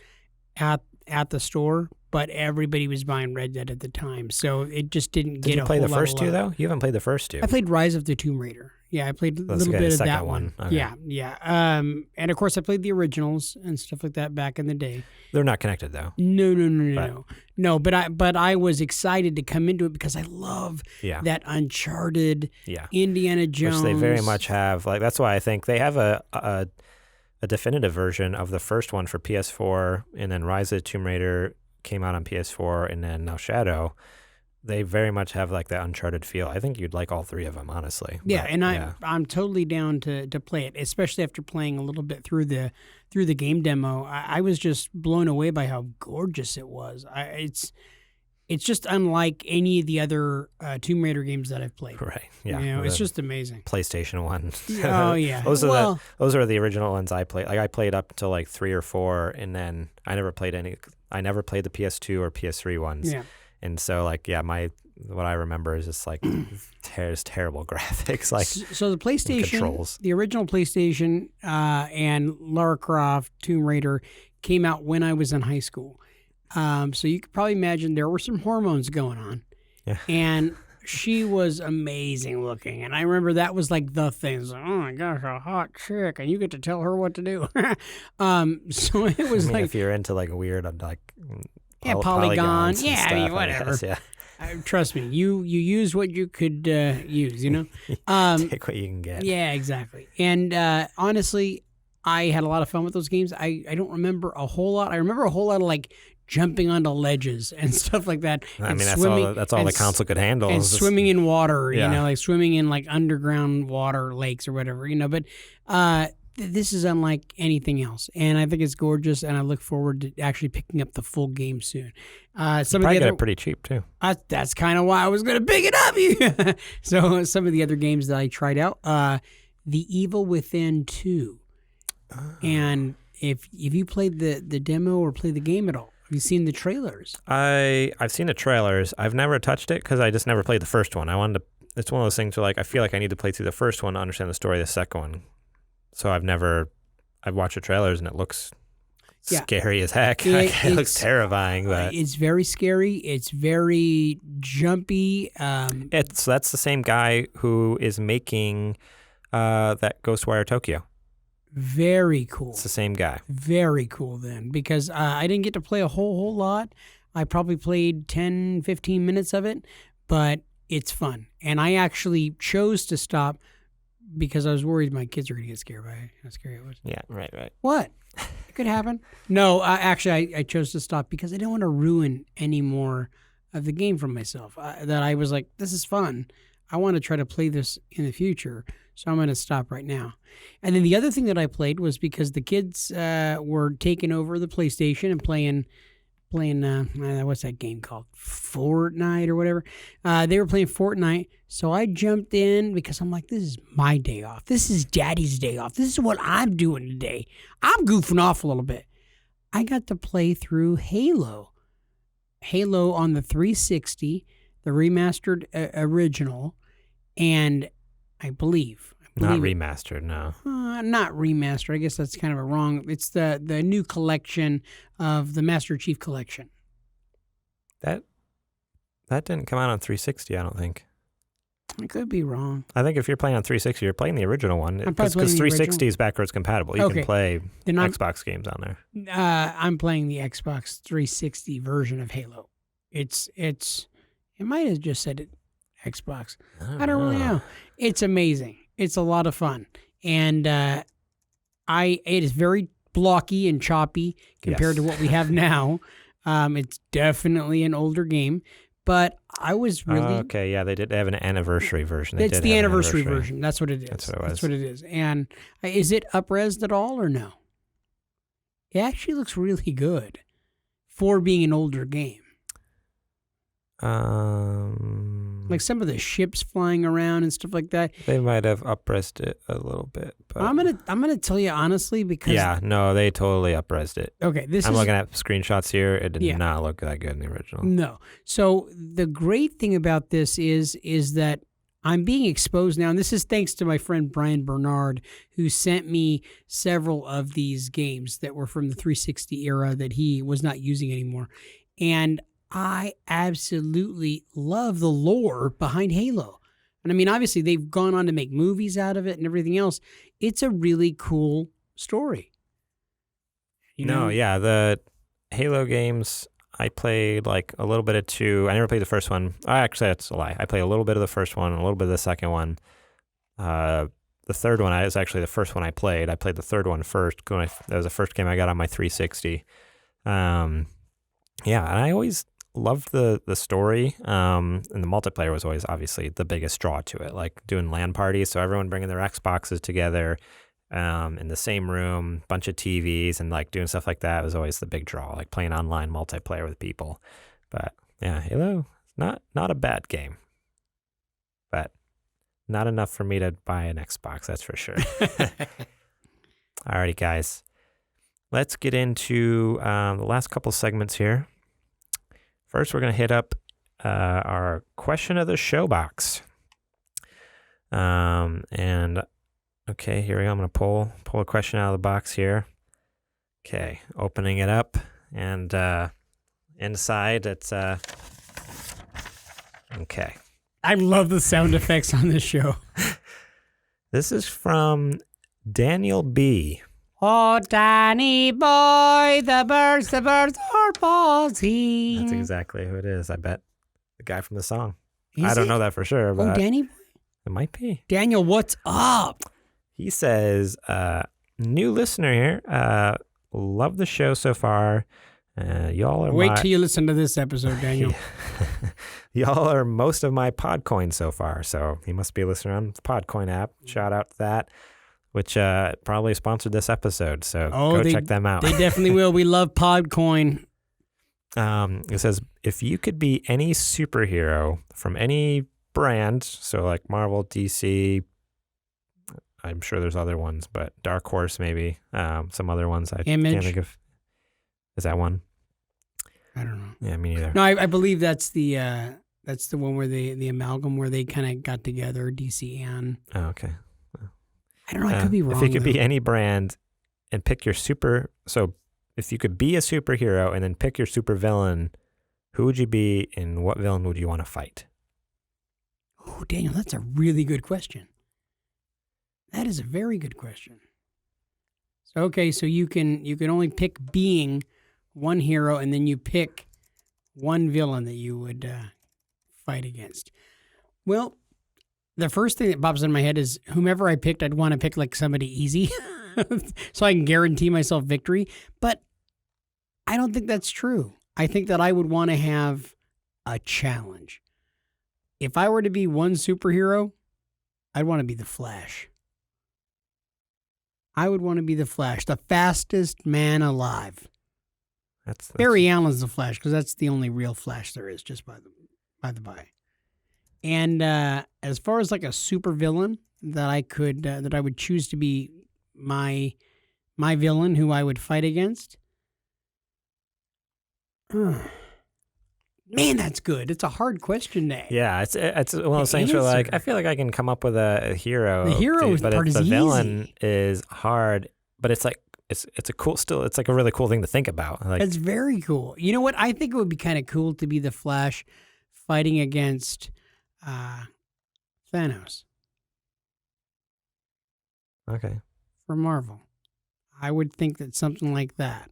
at the store, but everybody was buying Red Dead at the time, so it just didn't get a whole lot. Did you play the first two though? You haven't played the first two. I played Rise of the Tomb Raider. Yeah, I played a little bit of that one. Okay. Yeah. And of course, I played the originals and stuff like that back in the day. They're not connected though. No. But I was excited to come into it because I love that Uncharted, Indiana Jones, which they very much have. Like that's why I think they have a definitive version of the first one for PS4, and then Rise of the Tomb Raider came out on PS4, and then now Shadow. They very much have like that Uncharted feel. I think you'd like all three of them, honestly. Yeah, I'm totally down to play it, especially after playing a little bit through the game demo. I was just blown away by how gorgeous it was. It's just unlike any of the other Tomb Raider games that I've played. Right. Yeah. You know, it's just amazing. PlayStation 1. Oh yeah. those are the original ones I played. Like I played up until like 3 or 4, and then I never played the PS2 or PS3 ones. Yeah. And so, like, what I remember is just like terrible graphics, like so the PlayStation, controls. The original PlayStation, and Lara Croft Tomb Raider came out when I was in high school. So you could probably imagine there were some hormones going on, and she was amazing looking. And I remember that was like the thing. Like, oh my gosh, a hot chick, and you get to tell her what to do. So it was if you're into like weird, like. Polygon. Yeah, I mean, whatever. Guess, trust me, you use what you could use, you know? Take what you can get. Yeah, exactly. And honestly, I had a lot of fun with those games. I don't remember a whole lot. I remember a whole lot of like jumping onto ledges and stuff like that. I mean, that's all the console could handle. And swimming in water, you know, like swimming in like underground water lakes or whatever, you know. But this is unlike anything else, and I think it's gorgeous, and I look forward to actually picking up the full game soon. Probably get it pretty cheap, too. That's kind of why I was going to pick it up. So some of the other games that I tried out, The Evil Within 2. And if you played the demo or played the game at all, have you seen the trailers? I've seen the trailers. I've never touched it because I just never played the first one. It's one of those things where like I feel like I need to play through the first one to understand the story of the second one. So I've watched the trailers and it looks scary as heck. It looks terrifying, but it's very scary. It's very jumpy. That's the same guy who is making that Ghostwire Tokyo. Very cool. It's the same guy. Very cool then, because I didn't get to play a whole lot. I probably played 10, 15 minutes of it, but it's fun. And I actually chose to stop because I was worried my kids were going to get scared by how scary it was. Yeah, right. What? It could happen. No, actually, I chose to stop because I didn't want to ruin any more of the game for myself. That I was like, this is fun. I want to try to play this in the future, so I'm going to stop right now. And then the other thing that I played was because the kids were taking over the PlayStation and playing what's that game called? Fortnite or whatever. They were playing Fortnite, so I jumped in because I'm like, this is my day off. This is Daddy's day off. This is what I'm doing today. I'm goofing off a little bit. I got to play through Halo on the 360, the remastered original, and I believe not remastered, no. Not remastered. I guess that's kind of a wrong. It's the new collection of the Master Chief Collection. That didn't come out on 360, I don't think. I could be wrong. I think if you're playing on 360, you're playing the original one. Because 360 is backwards compatible. You can play Xbox games on there. I'm playing the Xbox 360 version of Halo. It might have just said it Xbox. I don't really know. It's amazing. It's a lot of fun. And it is very blocky and choppy compared to what we have now. It's definitely an older game, But I was really okay. Yeah, they have an anniversary version. It's the anniversary version. That's what it is. That's what it was. That's what it is. And is it up-resed at all or no? It actually looks really good for being an older game. Like some of the ships flying around and stuff like that. They might have up-resed it a little bit. But I'm gonna tell you honestly because they totally up-resed it. Okay, I'm looking at screenshots here. It did not look that good in the original. No. So the great thing about this is that I'm being exposed now, and this is thanks to my friend Brian Bernard, who sent me several of these games that were from the 360 era that he was not using anymore. And I absolutely love the lore behind Halo. And I mean, obviously, they've gone on to make movies out of it and everything else. It's a really cool story. The Halo games, I played like a little bit of 2. I never played the first one. Actually, that's a lie. I played a little bit of the first one, a little bit of the second one. The third one is actually the first one I played. I played the third one first. That was the first game I got on my 360. And I always loved the story. And the multiplayer was always obviously the biggest draw to it, like doing LAN parties. So everyone bringing their Xboxes together in the same room, bunch of TVs, and like doing stuff like that was always the big draw, like playing online multiplayer with people. But yeah, Halo, not a bad game, but not enough for me to buy an Xbox, that's for sure. Alrighty, guys. Let's get into the last couple segments here. First, we're going to hit up our question of the show box. Okay, here we go. I'm going to pull a question out of the box here. Okay, opening it up, and inside it's okay. I love the sound effects on this show. This is from Daniel B. Oh, Danny boy, the birds are buzzing. That's exactly who it is. I bet the guy from the song. Is I don't it? know that for sure, but Danny boy? It might be. Daniel, what's up? He says, new listener here. Love the show so far. Y'all are Wait till you listen to this episode, Daniel. Y'all are most of my Podcoin so far. So he must be a listener on the Podcoin app. Shout out to that, which probably sponsored this episode. So go check them out. They definitely will. We love Podcoin. It says, if you could be any superhero from any brand, so like Marvel, DC, I'm sure there's other ones, but Dark Horse maybe, some other ones I Image. can't think of. Is that one? I don't know. Yeah, me neither. No, I believe that's the one where the amalgam where they kind of got together, DC and. Oh, okay. I don't know. I could be wrong. If you could be any brand and pick your so if you could be a superhero and then pick your super villain, who would you be and what villain would you want to fight? Oh, Daniel, that's a really good question. That is a very good question. So, okay, so you can only pick being one hero, and then you pick one villain that you would fight against. Well, the first thing that pops in my head is whomever I picked, I'd want to pick like somebody easy, so I can guarantee myself victory. But I don't think that's true. I think that I would want to have a challenge. If I were to be one superhero, I'd want to be the Flash. I would want to be the Flash, the fastest man alive. That's Barry Allen's the Flash because that's the only real Flash there is, just by the by. And as far as like a super villain that I would choose to be my villain who I would fight against. Man, that's good. It's a hard question to ask. Yeah, it's one of those things where like I feel like I can come up with a hero. The hero part is the easy. villain is hard, but it's like it's a cool it's like a really cool thing to think about. Like it's very cool. You know what? I think it would be kind of cool to be the Flash fighting against Thanos. Okay. For Marvel. I would think that something like that.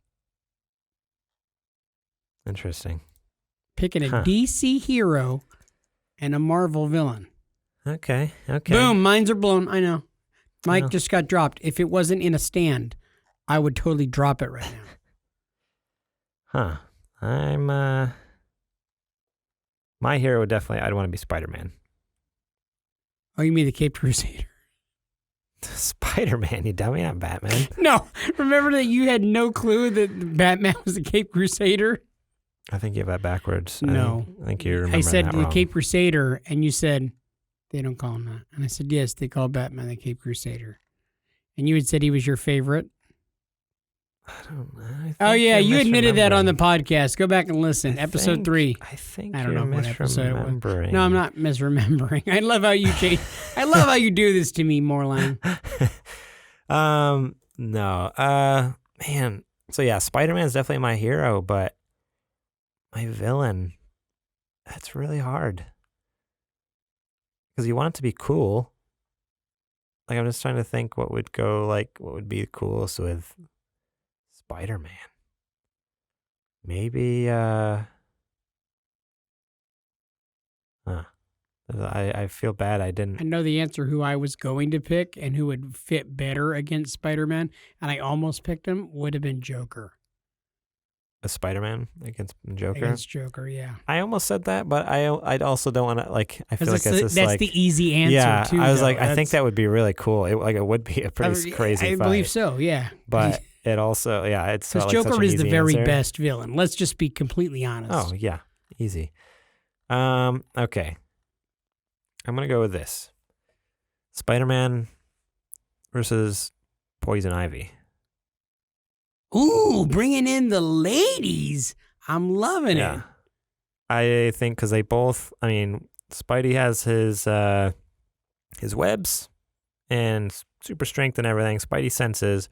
Interesting. Picking a DC hero and a Marvel villain. Okay. Boom, minds are blown. I know. Mike just got dropped. If it wasn't in a stand, I would totally drop it right now. I'm My hero would definitely, I'd want to be Spider-Man. Oh, you mean the Caped Crusader? Spider-Man, you dummy, not Batman. No, remember that you had no clue that Batman was the Caped Crusader? I think you have that backwards. No. I think you remember I said that the wrong. Caped Crusader, and you said they don't call him that. And I said, yes, they call Batman the Caped Crusader. And you had said he was your favorite. I don't know. Oh, yeah, you admitted that on the podcast. Go back and listen. Episode 3. I think I don't you're know what episode it was. misremembering. No, I'm not misremembering. I love how you change. I love how you do this to me, Moreline. No. Man. So yeah, Spider-Man's definitely my hero, but my villain, that's really hard. Because you want it to be cool. Like, I'm just trying to think what would be the coolest with Spider-Man. Maybe, I feel bad I didn't. I know the answer who I was going to pick and who would fit better against Spider-Man, and I almost picked him, would have been Joker. A Spider-Man against Joker? Against Joker, yeah. I almost said that, but I also don't want to, like, I feel like that's the easy answer, yeah, too. I was though. like, I think that would be really cool. It would be a pretty crazy I fight. believe so, yeah. But it also, it's because like Joker such an is the easy very answer. best villain. Let's just be completely honest. Oh, yeah. Easy. Okay. I'm going to go with this. Spider-Man versus Poison Ivy. Ooh, bringing in the ladies. I'm loving it. I think because they both, Spidey has his webs and super strength and everything. Spidey senses,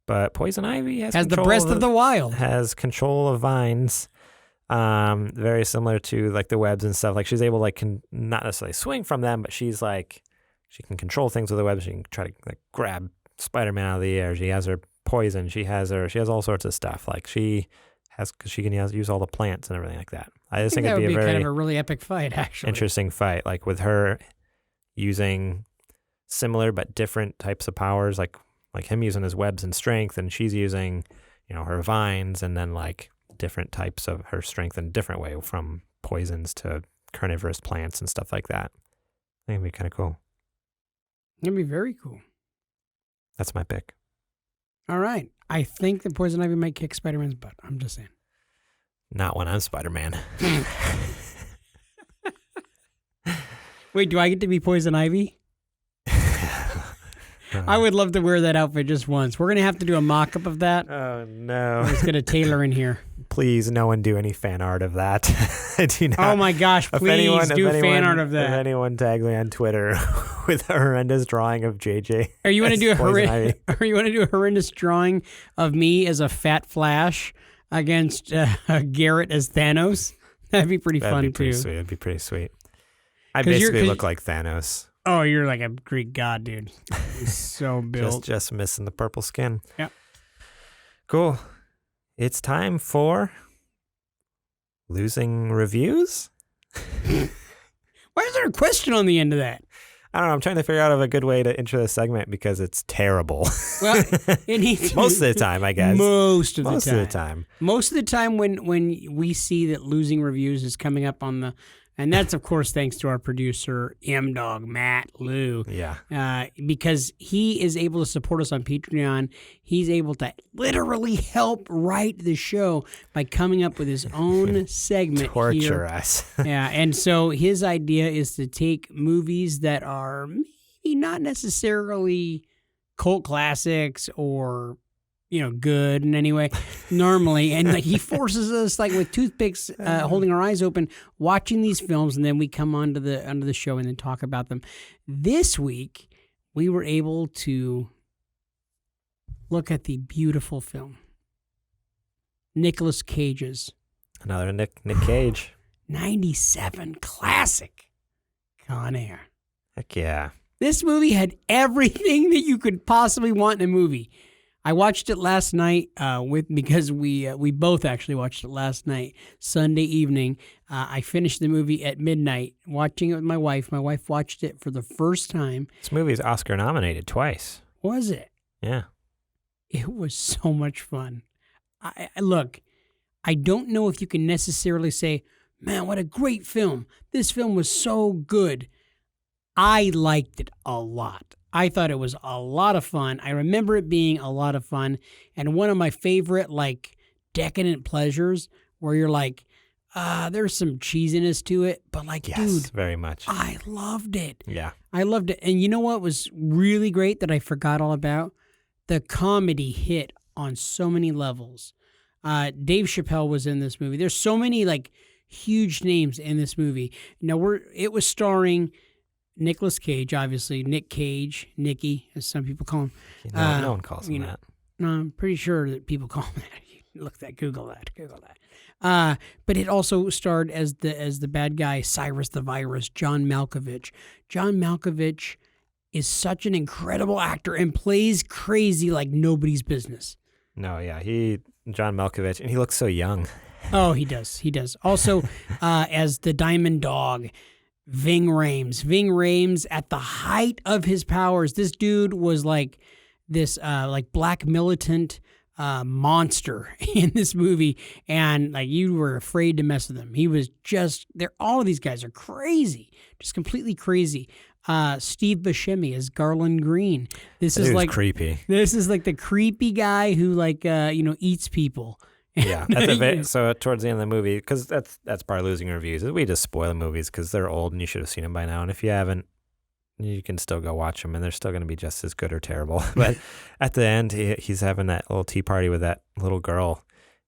but Poison Ivy has the breath of the wild. Has control of vines. Very similar to like the webs and stuff. Like she's able to not necessarily swing from them, but she's like she can control things with the webs. She can try to like grab Spider-Man out of the air. She has her poison. She has all sorts of stuff. Like she can use all the plants and everything like that. I just think it'd be a very kind of a really epic fight, actually. Interesting fight, like with her using similar but different types of powers, like him using his webs and strength, and she's using, her vines, and then like different types of her strength in a different way, from poisons to carnivorous plants and stuff like that. I think it'd be kind of cool. It'd be very cool. That's my pick. All right. I think that Poison Ivy might kick Spider-Man's butt. I'm just saying. Not when I'm Spider-Man. Wait, do I get to be Poison Ivy? I would love to wear that outfit just once. We're going to have to do a mock-up of that. Oh, no. We're just going to tailor in here. Please, no one do any fan art of that. I do not. Oh, my gosh. Please do fan art of that. If anyone tags me on Twitter with a horrendous drawing of JJ. Or you want to do a horrendous drawing of me as a fat Flash against Garrett as Thanos? That'd be pretty fun, too. That'd be pretty sweet. I basically look like Thanos. Oh, you're like a Greek god, dude. You're so built. just missing the purple skin. Yeah. Cool. It's time for LIUsing reviews. Why is there a question on the end of that? I don't know. I'm trying to figure out a good way to intro this segment because it's terrible. Well, it needs most of the time, I guess. Most of the time. Most of the time when we see that LIUsing reviews is coming up on the, and that's of course thanks to our producer M-Dog Matt Lou. Yeah. Because he is able to support us on Patreon. He's able to literally help write the show by coming up with his own segment. Torture us. Yeah, and so his idea is to take movies that are maybe not necessarily cult classics or good in any way normally, and like he forces us like with toothpicks, holding our eyes open, watching these films, and then we come onto the show and then talk about them. This week we were able to look at the beautiful film Nicolas Cage's another Nick Cage 97 classic Con Air. Heck yeah. This movie had everything that you could possibly want in a movie. I watched it last night because we both actually watched it last night, Sunday evening. I finished the movie at midnight, watching it with my wife. My wife watched it for the first time. This movie is Oscar nominated twice. Was it? Yeah. It was so much fun. Look, I don't know if you can necessarily say man, what a great film. This film was so good. I liked it a lot. I thought it was a lot of fun. I remember it being a lot of fun. And one of my favorite, like, decadent pleasures where you're like, there's some cheesiness to it, but like, Yes, dude, very much. I loved it. Yeah. I loved it. And you know what was really great that I forgot all about? The comedy hit on so many levels. Dave Chappelle was in this movie. There's so many like huge names in this movie. Now it was starring Nicolas Cage, obviously, Nick Cage, Nicky, as some people call him. No one calls him that. No, I'm pretty sure that people call him that. Look that, Google that. But it also starred as the bad guy, Cyrus the Virus, John Malkovich. John Malkovich is such an incredible actor and plays crazy like nobody's business. No, yeah, John Malkovich, and he looks so young. Oh, he does. Also, as the Diamond Dog, Ving Rhames. Ving Rhames, at the height of his powers, this dude was like this like black militant monster in this movie, and like you were afraid to mess with him. He was just there. All of these guys are crazy, just completely crazy. Steve Buscemi as Garland Green. This is like creepy. This is like the creepy guy who like eats people. Yeah, so towards the end of the movie, because that's part of losing reviews. We just spoil the movies because they're old and you should have seen them by now. And if you haven't, you can still go watch them, and they're still going to be just as good or terrible. But at the end, he's having that little tea party with that little girl,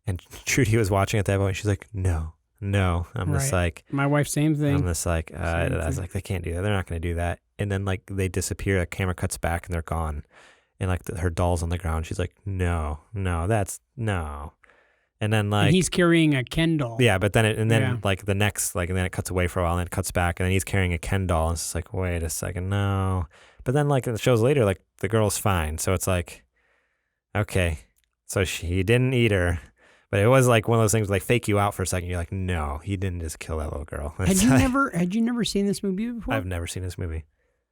and Trudy was watching at that point. She's like, "No." I'm just like, my wife, same thing. I'm just like, I was like, they can't do that. They're not going to do that. And then like they disappear. The camera cuts back, and they're gone. And like her doll's on the ground. She's like, "No, that's no." And then like and he's carrying a Ken doll. Yeah, but then and then it cuts away for a while, and then it cuts back, and then he's carrying a Ken doll, and it's just like, wait a second, no. But then like it shows later, like the girl's fine, so it's like, okay, so he didn't eat her, but it was like one of those things like fake you out for a second. You're like, no, he didn't just kill that little girl. Had you never seen this movie before? I've never seen this movie.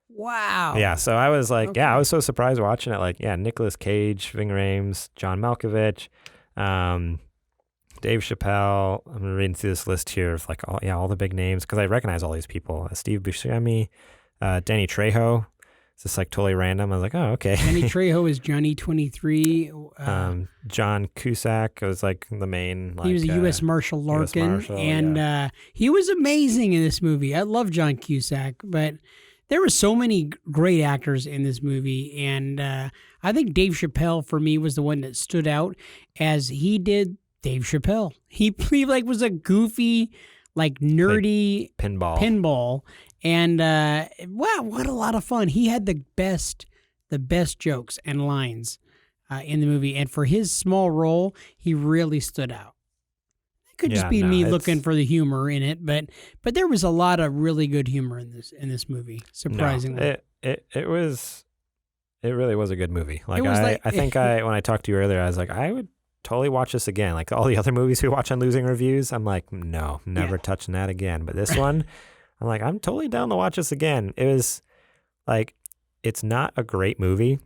Wow. Yeah, so I was like, I was so surprised watching it. Like, yeah, Nicolas Cage, Ving Rhames, John Malkovich, Dave Chappelle. I'm reading through this list here of like all the big names because I recognize all these people. Steve Buscemi, Danny Trejo. It's just like totally random. I was like, oh, okay. Danny Trejo is Johnny 23. John Cusack was like the main. Like, he was a U.S. Marshal Larkin, and he was amazing in this movie. I love John Cusack, but there were so many great actors in this movie, and I think Dave Chappelle for me was the one that stood out as he did. Dave Chappelle. He like was a goofy, like nerdy like pinball, and wow, what a lot of fun! He had the best jokes and lines in the movie, and for his small role, he really stood out. It could just be me looking for the humor in it, but there was a lot of really good humor in this movie. Surprisingly, it really was a good movie. Like I think when I talked to you earlier, I was like, I would totally watch this again. Like all the other movies we watch on Losing Reviews, I'm like, no, never touching that again. But this one, I'm like, I'm totally down to watch this again. It was like, it's not a great movie.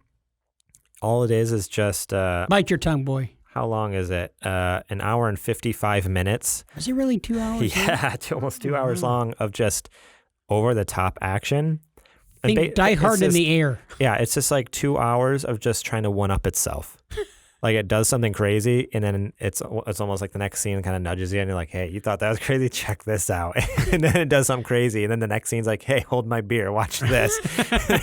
All it is just bite your tongue, boy. How long is it? An hour and 55 minutes. Is it really 2 hours? Yeah, it's almost 2 hours long of just over the top action. Think Die Hard in the air. Yeah, it's just like 2 hours of just trying to one up itself. Like it does something crazy, and then it's almost like the next scene kind of nudges you, and you're like, "Hey, you thought that was crazy? Check this out!" And then it does something crazy, and then the next scene's like, "Hey, hold my beer, watch this."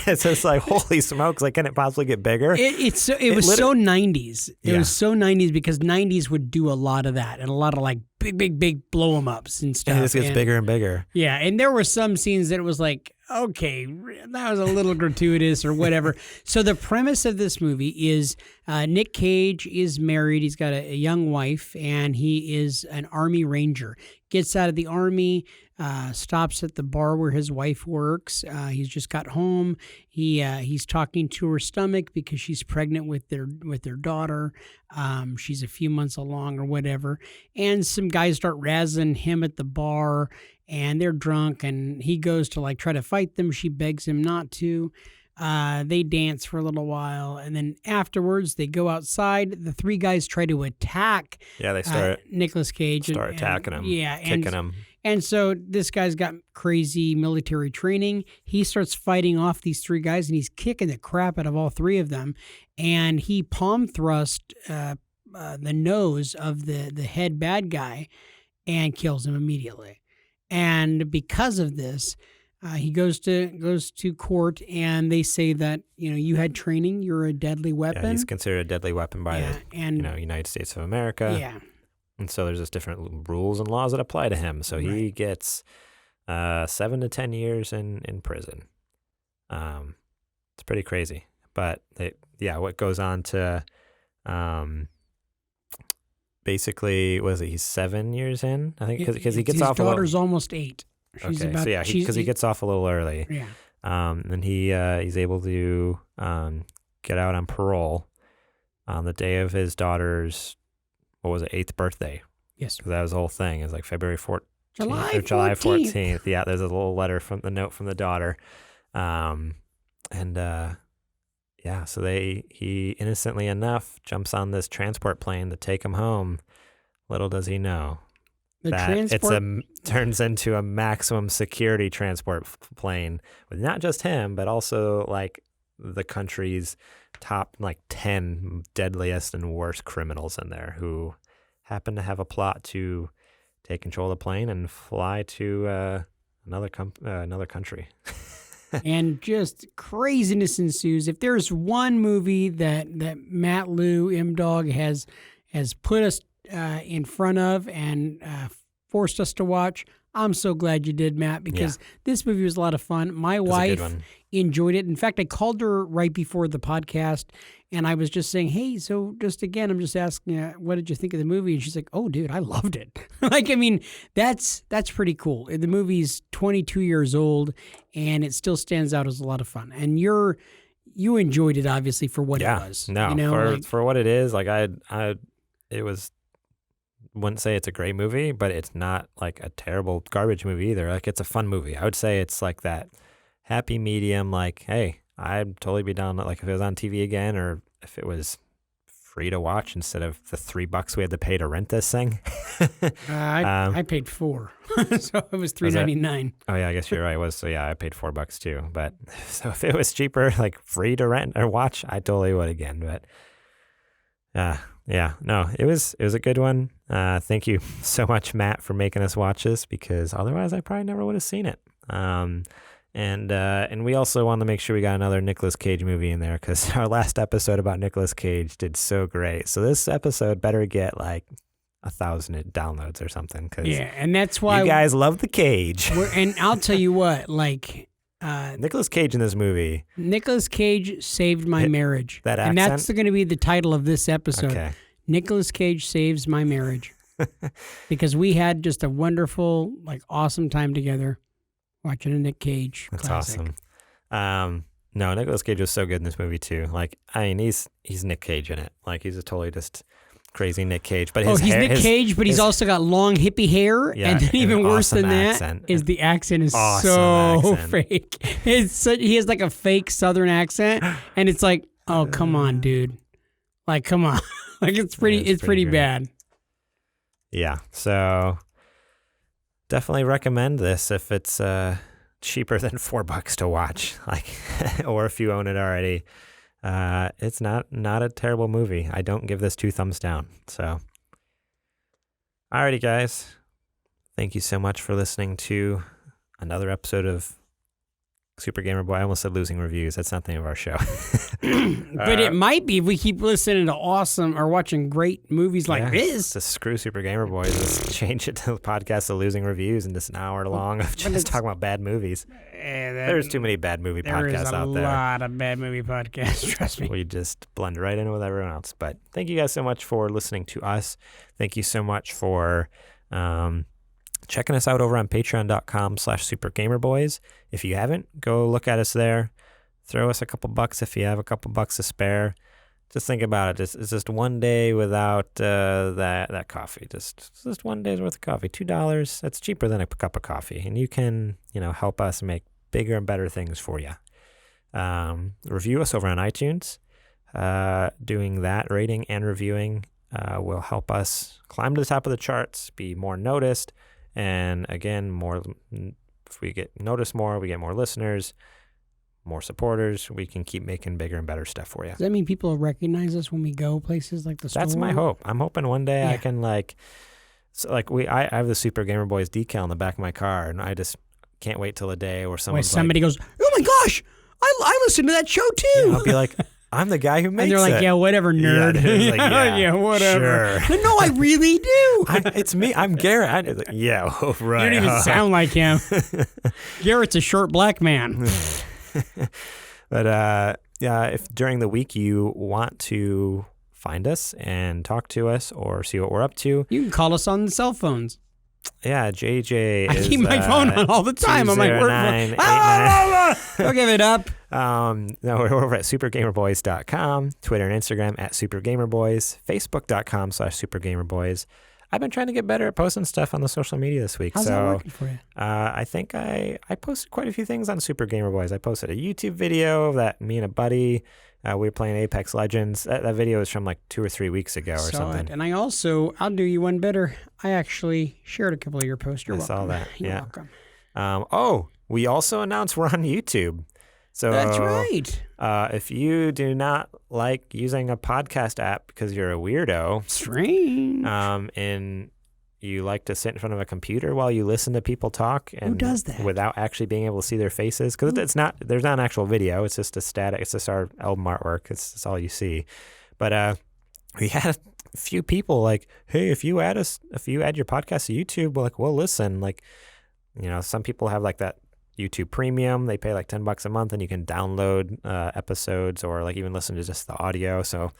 It's just like, holy smokes! Like, can it possibly get bigger? It was so 90s. It was so 90s because 90s would do a lot of that and a lot of like big blow 'em ups and stuff. And this gets bigger and bigger. Yeah, and there were some scenes that it was like, okay, that was a little gratuitous or whatever. So the premise of this movie is Nick Cage is married. He's got a young wife, and he is an Army Ranger. Gets out of the Army, stops at the bar where his wife works. He's just got home. He's talking to her stomach because she's pregnant with their daughter. She's a few months along or whatever. And some guys start razzing him at the bar, and they're drunk, and he goes to like try to fight them. She begs him not to. They dance for a little while, and then afterwards they go outside. The three guys try to attack. Yeah, they start Nicolas Cage. Start attacking him. Yeah, kicking him. And so this guy's got crazy military training. He starts fighting off these three guys, and he's kicking the crap out of all three of them. And he palm thrust the nose of the head bad guy and kills him immediately. And because of this, he goes to court, and they say that you had training, you're a deadly weapon. Yeah, he's considered a deadly weapon by the United States of America. Yeah. And so there's just different rules and laws that apply to him. So he gets 7 to 10 years in prison. It's pretty crazy. But what goes on to basically, he's 7 years in? I think because he gets off. His daughter's almost 8. Because he gets off a little early. Yeah. And he's able to get out on parole on the day of his daughter's 8th birthday. Yes. Because that was the whole thing. It was like February 14th. July 14th. Yeah, there's a little letter from the note from the daughter. So he innocently enough jumps on this transport plane to take him home. Little does he know turns into a maximum security transport plane with not just him, but also like the country's top 10 deadliest and worst criminals in there who happen to have a plot to take control of the plane and fly to another country. And just craziness ensues. If there's one movie that Matt Liu, M-Dog, has put us in front of and forced us to watch, I'm so glad you did, Matt, because this movie was a lot of fun. My wife enjoyed it. In fact, I called her right before the podcast, and I was just saying, hey, so just again, I'm just asking, what did you think of the movie? And she's like, oh, dude, I loved it. That's pretty cool. The movie's 22 years old, and it still stands out as a lot of fun. And you enjoyed it, obviously, for what it was. No, for what it is, wouldn't say it's a great movie, but it's not like a terrible garbage movie either. Like, it's a fun movie. I would say it's like that happy medium, like, hey, I'd totally be down, like if it was on TV again, or if it was free to watch instead of the $3 we had to pay to rent this thing. I paid $4, so it was $3.99. Oh yeah, I guess you're right. It was. So yeah, I paid $4 too. But so if it was cheaper, like free to rent or watch, I totally would again. But no, it was a good one. Thank you so much, Matt, for making us watch this, because otherwise I probably never would have seen it. And we also want to make sure we got another Nicolas Cage movie in there, because our last episode about Nicolas Cage did so great. So this episode better get like 1,000 downloads or something. And that's why you guys love the Cage. And I'll tell you what, Nicolas Cage in this movie. Nicolas Cage saved my marriage. That accent? And that's going to be the title of this episode. Okay. Nicolas Cage saves my marriage. Because we had just a wonderful, awesome time together watching a Nick Cage classic. That's awesome. No, Nicolas Cage was so good in this movie too. He's Nick Cage in it. He's a totally just crazy Nick Cage. But he's Nick Cage, but he's also got long hippie hair, and then even worse than that is the accent is so fake. He has like a fake Southern accent, and it's like, oh, come on, dude. Come on. It's pretty bad. Yeah. So definitely recommend this if it's cheaper than $4 to watch, or if you own it already. It's not a terrible movie. I don't give this 2 thumbs down. So, alrighty, guys. Thank you so much for listening to another episode of Super Gamer Boy. I almost said losing reviews. That's not the name of our show. But it might be if we keep listening to awesome or watching great movies like this. Just screw Super Gamer Boys. Just change it to the podcast of losing reviews and just an hour long of just talking about bad movies. There's too many bad movie podcasts out there. There's a lot of bad movie podcasts, trust me. We just blend right in with everyone else. But thank you guys so much for listening to us. Thank you so much for checking us out over on patreon.com/supergamerboys. If you haven't, go look at us there. Throw us a couple bucks if you have a couple bucks to spare. Just think about it. It's just one day without that coffee. Just one day's worth of coffee. $2. That's cheaper than a cup of coffee. And you can, help us make bigger and better things for you. Review us over on iTunes. Doing that, rating and reviewing, will help us climb to the top of the charts, be more noticed, And again, if we get noticed more, we get more listeners, more supporters, we can keep making bigger and better stuff for you. Does that mean people will recognize us when we go places like the store? That's my hope. I'm hoping one day I can I have the Super Gamer Boys decal in the back of my car, and I just can't wait till the day where somebody goes, "Oh my gosh, I listened to that show too." I'll be like, I'm the guy who makes it. And they're like, yeah, whatever, nerd. Yeah, whatever. Sure. No, I really do. It's me. I'm Garrett. Right. You don't even sound like him. Garrett's a short black man. But if during the week you want to find us and talk to us or see what we're up to, you can call us on the cell phones. Yeah, JJ I keep my phone on all the time. I'm like, don't give it up. No, we're over at supergamerboys.com, Twitter and Instagram at supergamerboys, facebook.com/supergamerboys. I've been trying to get better at posting stuff on the social media this week. How's that working for you? I think I posted quite a few things on Super Gamer Boys. I posted a YouTube video that me and a buddy, we were playing Apex Legends. That video is from like 2 or 3 weeks ago or something. And I'll do you one better. I actually shared a couple of your posts. You're welcome. Saw that. You're welcome. We also announced we're on YouTube. So that's right. If you do not like using a podcast app because you're a weirdo, strange, and you like to sit in front of a computer while you listen to people talk, and who does that without actually being able to see their faces? Because there's not an actual video. It's just a static. It's just our album artwork. It's all you see. But we had a few people like, hey, if you add your podcast to YouTube, we'll listen. Like, some people have like that YouTube Premium. They pay like $10 a month, and you can download episodes or like even listen to just the audio. So,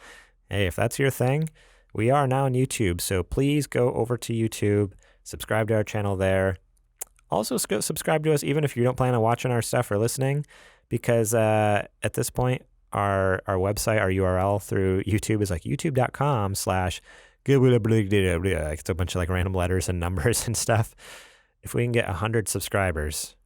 hey, if that's your thing, we are now on YouTube. So please go over to YouTube, subscribe to our channel there. Also, subscribe to us even if you don't plan on watching our stuff or listening, because at this point, our website, our URL through YouTube is like youtube.com/ it's a bunch of like random letters and numbers and stuff. If we can get 100 subscribers,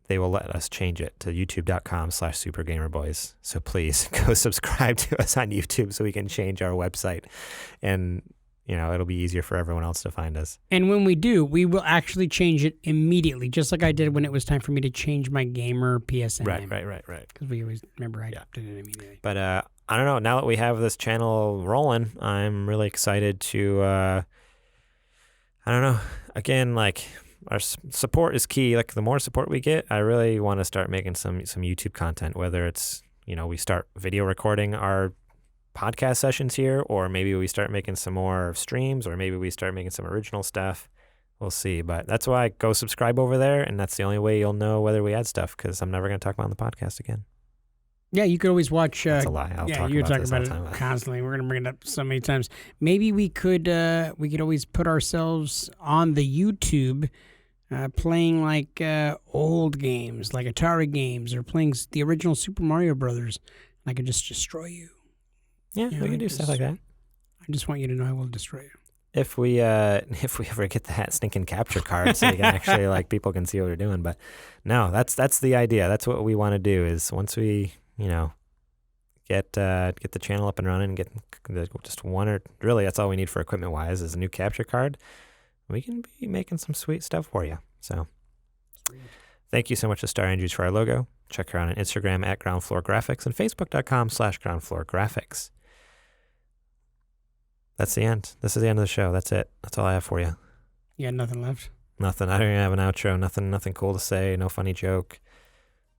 they will let us change it to youtube.com/supergamerboys. So please go subscribe to us on YouTube so we can change our website, and it'll be easier for everyone else to find us. And when we do, we will actually change it immediately, just like I did when it was time for me to change my gamer PSN name. Right. Because we always remember I did it immediately. But I don't know. Now that we have this channel rolling, I'm really excited to. I don't know. Again, like, our support is key. Like, the more support we get, I really want to start making some YouTube content, whether it's, we start video recording our podcast sessions here, or maybe we start making some more streams, or maybe we start making some original stuff. We'll see. But that's why go subscribe over there, and that's the only way you'll know whether we add stuff, because I'm never going to talk about it on the podcast again. Yeah, you could always watch. That's a lie. You're talking about it constantly. We're going to bring it up so many times. Maybe we could always put ourselves on the YouTube, playing like old games, like Atari games, or playing the original Super Mario Brothers. I could just destroy you. Yeah, we can do stuff like that. I just want you to know I will destroy you. If we ever get that stinking capture card, so you can actually like people can see what we're doing. But no, that's the idea. That's what we want to do. Is once we get the channel up and running, and get just one, or really that's all we need for equipment wise is a new capture card. We can be making some sweet stuff for you. So thank you so much to Star Andrews for our logo. Check her out on Instagram at Ground Floor Graphics and Facebook.com/Ground Floor Graphics. That's the end. This is the end of the show. That's it. That's all I have for you. You got nothing left? Nothing. I don't even have an outro. Nothing cool to say. No funny joke.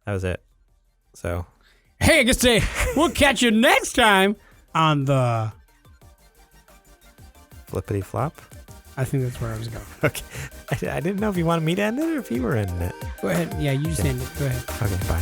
That was it. So. Hey, I can say we'll catch you next time on the Flippity Flop. I think that's where I was going. Okay. I didn't know if you wanted me to end it or if you were ending it. Go ahead. Yeah, you just end it. Go ahead. Okay, bye.